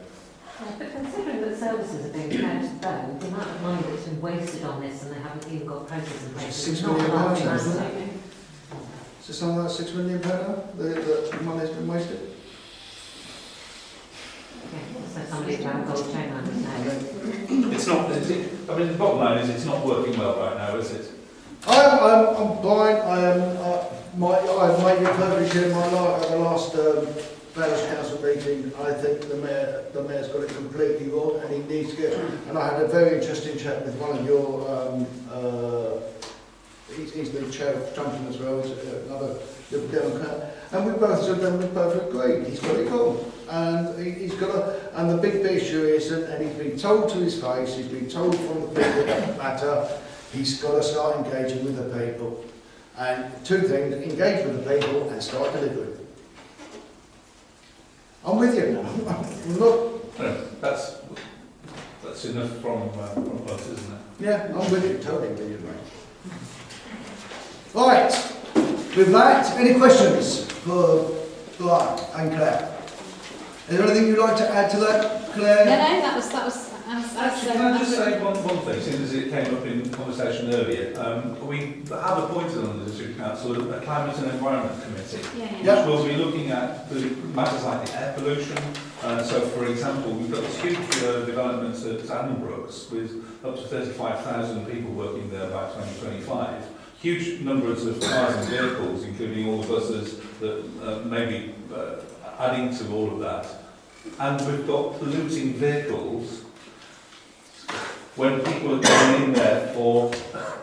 But considering that services are being paid down, the amount of money that's been wasted on this and they haven't even got processes in place is £6 not million, large isn't amount. it? Is it something like £6 million the money's been wasted? So somebody's around gold chain around his neck. It's not, I mean, the bottom line is it's not working well right now, is it? I'm blind. I've made it perfectly clear in my life at the last Parish Council meeting. I think the mayor's got it completely wrong, and he needs to get. And I had a very interesting chat with one of your. He's the chair of Junction as well, another Liberal Democrat, and we both said that we both agreed. He's got it wrong, and he's got to. And the big issue is, and he's been told to his face, he's been told from the people that matter. He's got to start engaging with the people. And two things, engage with the people and start delivering. I'm with you. I'm not... No, that's enough from us, isn't it? Yeah, I'm with you, totally with you, mate. Right, with that, any questions for Brian and Claire? Is there anything you'd like to add to that, Claire? No, that was. Actually, can I just say one thing, since as it came up in conversation earlier? We have appointed on the District Council a Climate and Environment Committee, which will be looking at the matters like the air pollution. So, for example, we've got this huge development at Addenbrooks with up to 35,000 people working there by 2025. Huge numbers of cars and vehicles, including all the buses that may be adding to all of that. And we've got polluting vehicles when people are going in there for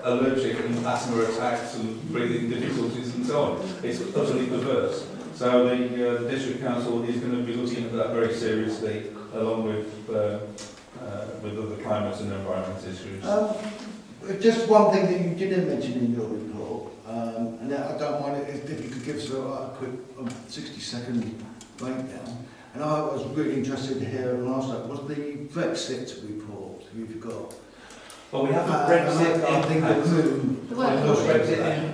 allergic and asthma attacks and breathing difficulties and so on. It's utterly perverse. So the District Council is going to be looking at that very seriously, along with other climate and environment issues. Just one thing that you didn't mention in your report, and I don't mind it if you could give us a quick 60-second breakdown. And I was really interested to hear last night was the Brexit report you've got. Well, we have a Brexit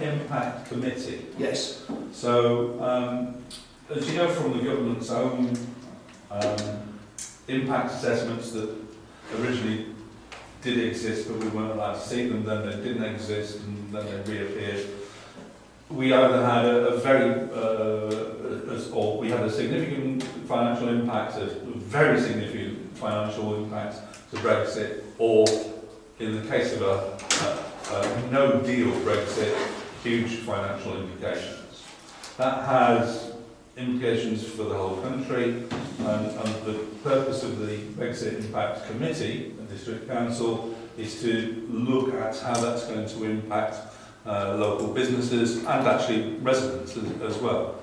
Impact Committee. Yes. So, as you know from the government's own impact assessments that originally did exist, but we weren't allowed to see them, then they didn't exist, and then they reappeared. We either had we had a significant financial impact, a very significant financial impact to Brexit, or in the case of a no-deal Brexit, huge financial implications. That has implications for the whole country, and the purpose of the Brexit Impact Committee, the District Council, is to look at how that's going to impact local businesses and actually residents as well.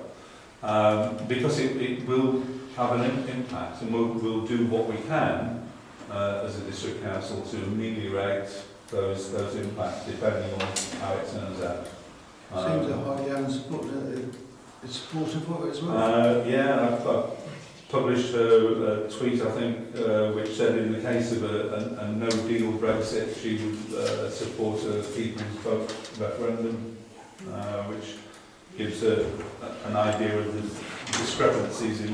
Because it will have an impact, and we'll do what we can as a district council to ameliorate those impacts depending on how it turns out. Seems that Hardy is supportive of it as well. Yeah, I've published a tweet, I think, which said in the case of a no-deal Brexit, she would support a people's vote referendum, which gives an idea of the discrepancies in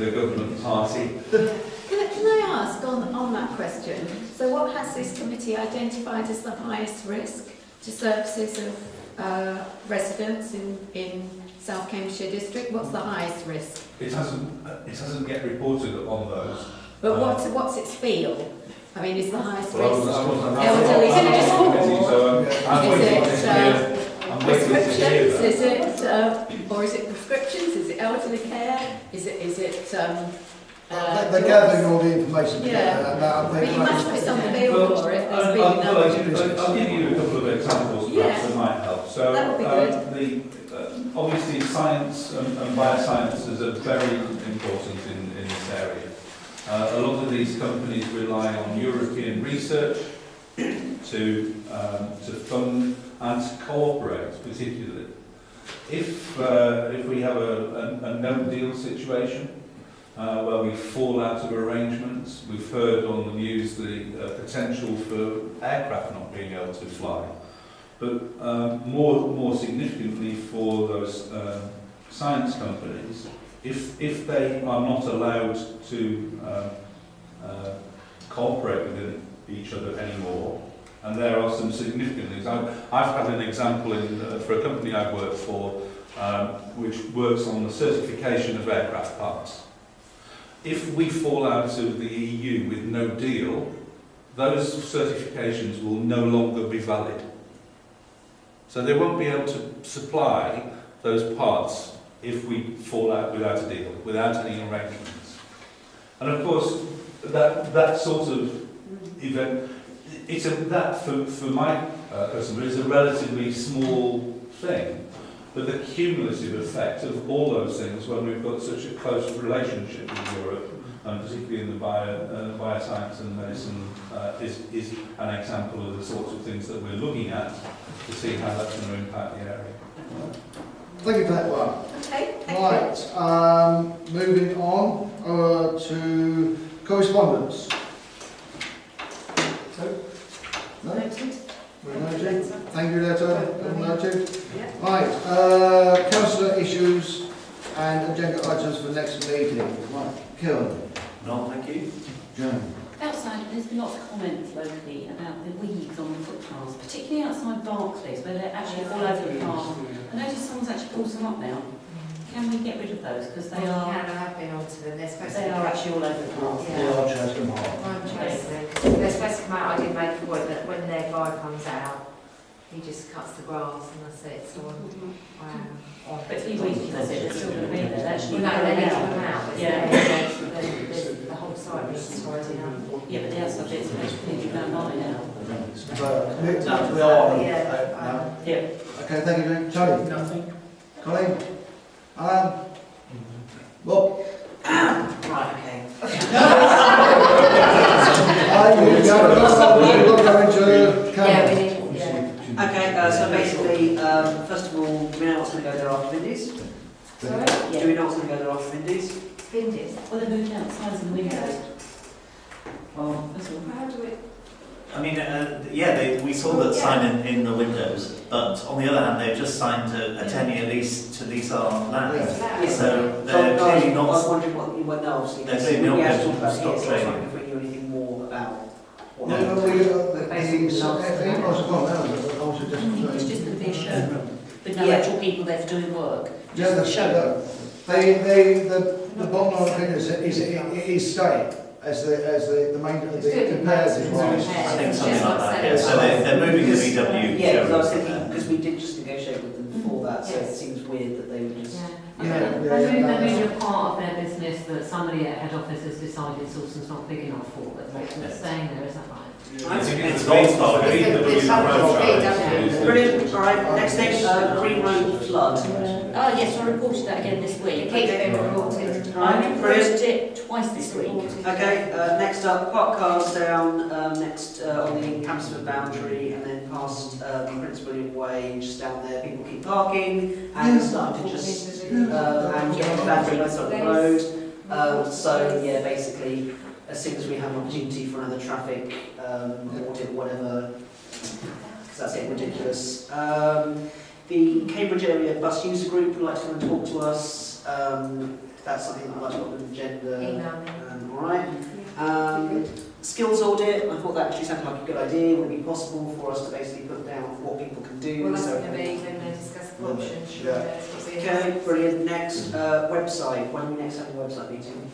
the government party. Can I ask on that question, so what has this committee identified as the highest risk to services of residents in South Cambridgeshire District? What's the highest risk? It hasn't yet reported on those. But what's its field? I mean, is the highest Well, risk elderly prescriptions? Is it or is it prescriptions? Is it elderly care? Is it they're gathering all the information together. But you must be some feel for it. There's been I'll give you a couple of examples perhaps that might help. So that would be good. Obviously science and biosciences are very important in this area. A lot of these companies rely on European research to fund and to cooperate, particularly. If we have a no-deal situation where we fall out of arrangements, we've heard on the news the potential for aircraft not being able to fly. But more significantly for those science companies, if they are not allowed to cooperate with each other anymore, and there are some significant things. I've had an example for a company I've worked for, which works on the certification of aircraft parts. If we fall out of the EU with no deal, those certifications will no longer be valid. So they won't be able to supply those parts if we fall out without a deal, without any arrangements. And of course, that sort of event, for my customer, is a relatively small thing. But the cumulative effect of all those things, when we've got such a close relationship with Europe, and particularly in the bioscience and medicine, is an example of the sorts of things that we're looking at to see how that's going to impact the area. Thank you for that one. Okay, Right, moving on to correspondence. No? Noted. Noted. Thank you, Letter. Noted. Right, councillor issues and agenda items for next meeting. Right, Kieran. No, thank you. Joan. Outside, there's been lots of comments locally about the weeds on the footpaths, particularly outside Barclays, where they're actually all over the path. I noticed someone's actually pulled them up now. Can we get rid of those? Because they are... I've been onto them. They're supposed they are actually all over the path. They are chasing them hard. I'm chasing them. They're supposed to come out. I did make a point that when their guy comes out, he just cuts the grass and that's it. So but if you weed that's it, they're still going to be there. They're actually they need to come out. Yeah. The whole site needs to sort it out. Yeah, but the outside bits are completely going by now. We are. Yeah. Okay, thank you, Jane. Charlie? Nothing. Colleen? Bob? Right, okay. Okay, so basically, first of all, do we know what's going to go there after Vindies? Sorry? Do we know what's going to go there after Vindies? Vindies? Well, they're moving outside in the windows. Well, How do we... I mean, we saw that sign in the windows, but on the other hand, they've just signed a 10-year lease to lease our land. Yeah. So they're clearly not. I was wondering what you went now, obviously. They're clearly not Yeah, going to about stop years, trading. I was wondering if we knew anything more about what It's just going to be a showroom with no actual people there doing work. Yeah, Just a showroom. The bottom line thing is it is staying as the main comparative. I think something like that. Yeah. So they're moving the VW. Yeah, because I was thinking, because we did just negotiate with them before that, so it seems weird that they would just... Yeah, Presumably you're part of their business that somebody at head office has decided Sawston's not big enough for, but they're staying there, is that right? It's not Brilliant. All right. Next thing, Green Road flood. Oh yes, I reported that again this week. It keeps being reported. I reported it twice this week. Okay. Next up, park cars down next on the Hampstead boundary, and then past Prince William Way, just down there. People keep parking and starting to just and getting boundary both sides of the road. So yeah, basically, as soon as we have an opportunity for another traffic audit or whatever, because that's getting ridiculous. The Cambridge area bus user group would like to come and talk to us. That's something that I'd like to put on the agenda. Alright. Skills audit, I thought that actually sounded like a good idea. Would it be possible for us to basically put down what people can do? Well, that's going to be when they discuss the options. Okay, brilliant. Next, website. When do we next have a website meeting?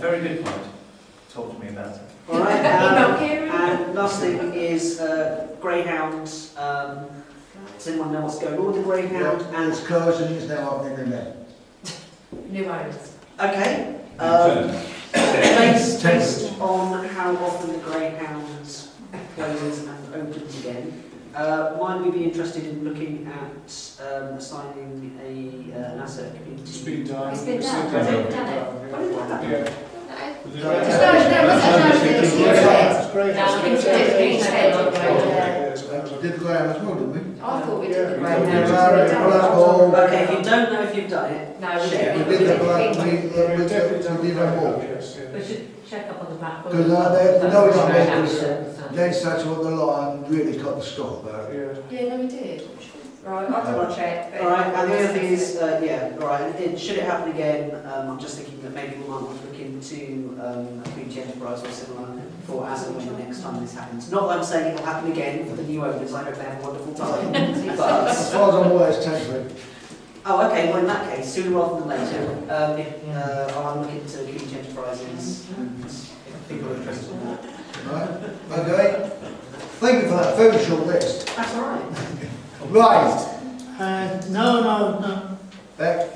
Very good point. Talk to me about it. Alright, and last thing is Greyhound. Does anyone know what's going on with the Greyhound? Yeah, and it's closed and it's now opening again. New owners. Okay. Based on how often the Greyhound closes and opens again, might we be interested in looking at assigning an asset community? It's been done. It's been done. Has it done it? What did that happen? We did the Graham as well, didn't we? I thought we did the Graham. Okay, if you don't know if you've done it, no, we check. We did the Graham, we did them all. We should check up on the back. Because no one then such what the line really got the stop about it. Yeah, no, we did. Right, I'll double check. Alright, and the other thing is, should it happen again, I'm just thinking that maybe we might want to look into a community enterprise or similar for as and when the next time this happens. Not that I'm saying it will happen again for the new owners, I hope they have a wonderful time. But As far as I'm aware, it's temporary. oh, okay, well in that case, sooner rather than later, I'll look into community enterprises and if people are interested in that. Right, okay. Thank you for that very short list. That's alright. Right. No. Beck?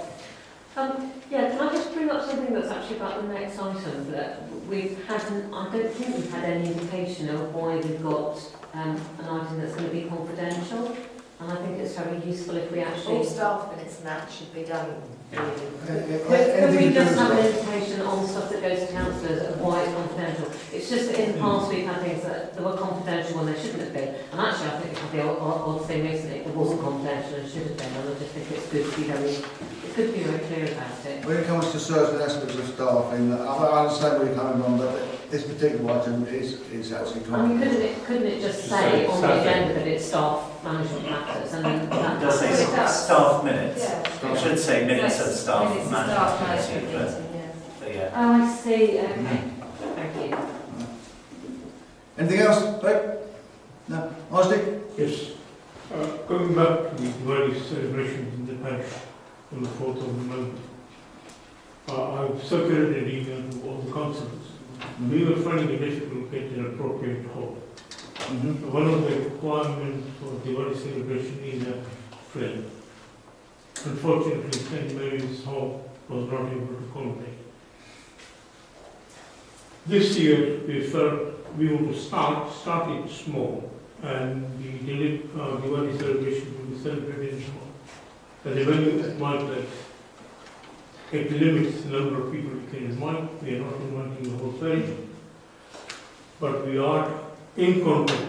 Yeah, can I just bring up something that's actually about the next item that we've had, I don't think we've had any indication of why we've got an item that's going to be confidential, and I think it's very useful if we actually... All staff minutes and that should be done. Could we just have an indication on stuff that goes to councillors of why it's confidential? It's just that in the past we've had things that were confidential when they shouldn't have been. And actually I think we had the odd thing recently that wasn't confidential and should have been. And I just think it's good to be very clear about it. When it comes to certain aspects of staffing, I understand where you're coming from, but this particular item is actually I mean, couldn't it just say on the agenda that it's staff management matters? And then It does say staff minutes. Yeah. It should say minutes of staff management committee, but yeah. Oh, I see. Okay. Thank you. Anything else, Beck? No? Osdick? Yes. Coming back to the Diwali celebrations in the parish on the 4th of November, I've circulated an email to all the councillors. We were finding it difficult to get an appropriate hall. One of the requirements for Diwali celebration is a flame. Unfortunately, St. Mary's Hall was not able to accommodate. This year, we felt we want to start it small, and the Diwali celebration will be celebrated in small. And the venue at my place, it limits the number of people we can invite. We are not inviting the whole parish, but we are in contact,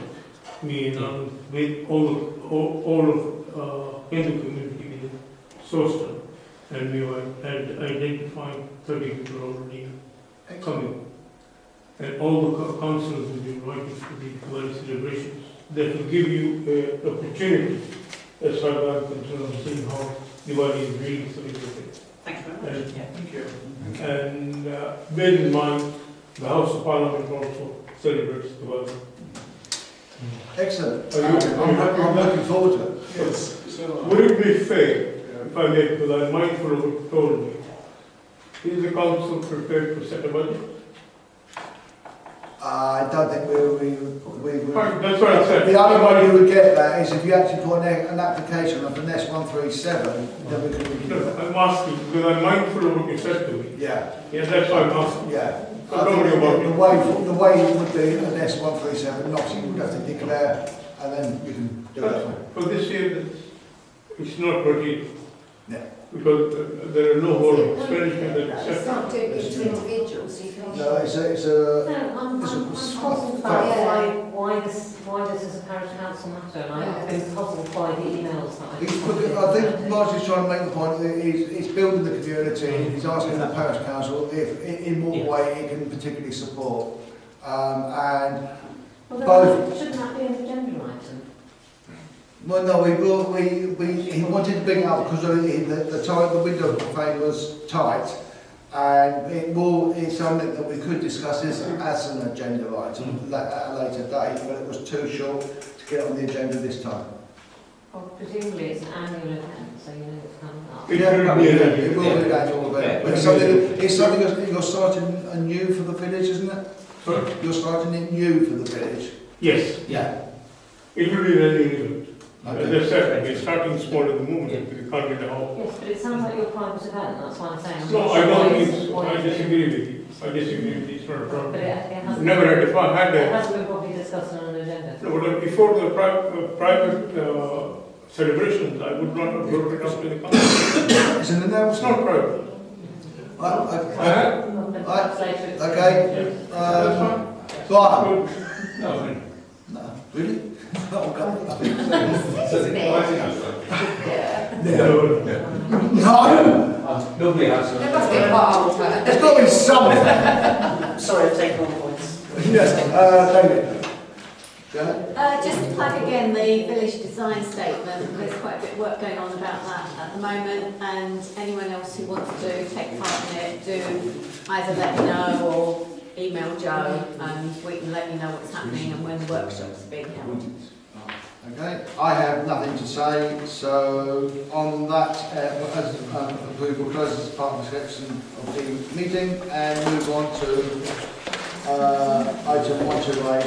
with all of Hindu community in Sawston, and we had identified 30 people already coming. And all the councillors will be invited to the Diwali celebrations. That will give you an opportunity, as far as I'm concerned, of seeing how Diwali is really celebrated. Thank you very much. Thank you. And bear in mind, the House of Parliament also celebrates Diwali. Excellent. I'm looking forward to it. Yes. Would it be fair, if I may, because I'm mindful of what you told me, is the council prepared to set a budget? I don't think we would. That's what I said. The only way you would get that is if you actually put an application of an S137, then we could review it. I'm asking because I'm mindful of what you said to me. Yeah. Yeah, that's why I'm asking. Yeah. So don't worry about it. The way it would be an S137, obviously you would have to declare and then you can do it. For this year, it's not routine. Yeah. Because there are no more expenditure that It's accept. not doing it to individuals, you can... No, it's a No, I'm puzzled by why this is a parish council matter, and I've been puzzled by the emails that I think Marge is trying to make the point that it's building the community, he's asking the parish council if in what way it can particularly support. And both... Shouldn't that be an agenda item? Well, no, he wanted to bring it up because the window of frame was tight, and it's something that we could discuss as an agenda item at a later date, but it was too short to get on the agenda this time. Well, presumably it's an annual event, so you know it's coming up. It will be an annual event, but it's something that you're starting anew for the village, isn't it? Sorry? You're starting it new for the village. Yes. Yeah. It will be very event. Okay. As I said, we're starting small at the moment, we can't get a whole. Yes, but it sounds like your private event, that's why I'm saying. No, I don't think so. I disagree with you. I disagree with you, it's not a problem. But it hasn't, Never had a it hasn't been properly discussed on an agenda. No, but before the private celebrations, I would not have brought it up to the council. It's an announcement. It's not private. Okay. That's fine. Brian. No. No. Really? No. Nobody has. There must be a part. There's got to be something. Sorry, I've taken all points. Yes, David. Just to plug again the village design statement, there's quite a bit of work going on about that at the moment, and anyone else who wants to take part in it, do either let me know or email Joe, and we can let you know what's happening and when the workshops are being held. Okay, I have nothing to say, so on that, we will close this part of the section of the meeting and move on to item 128.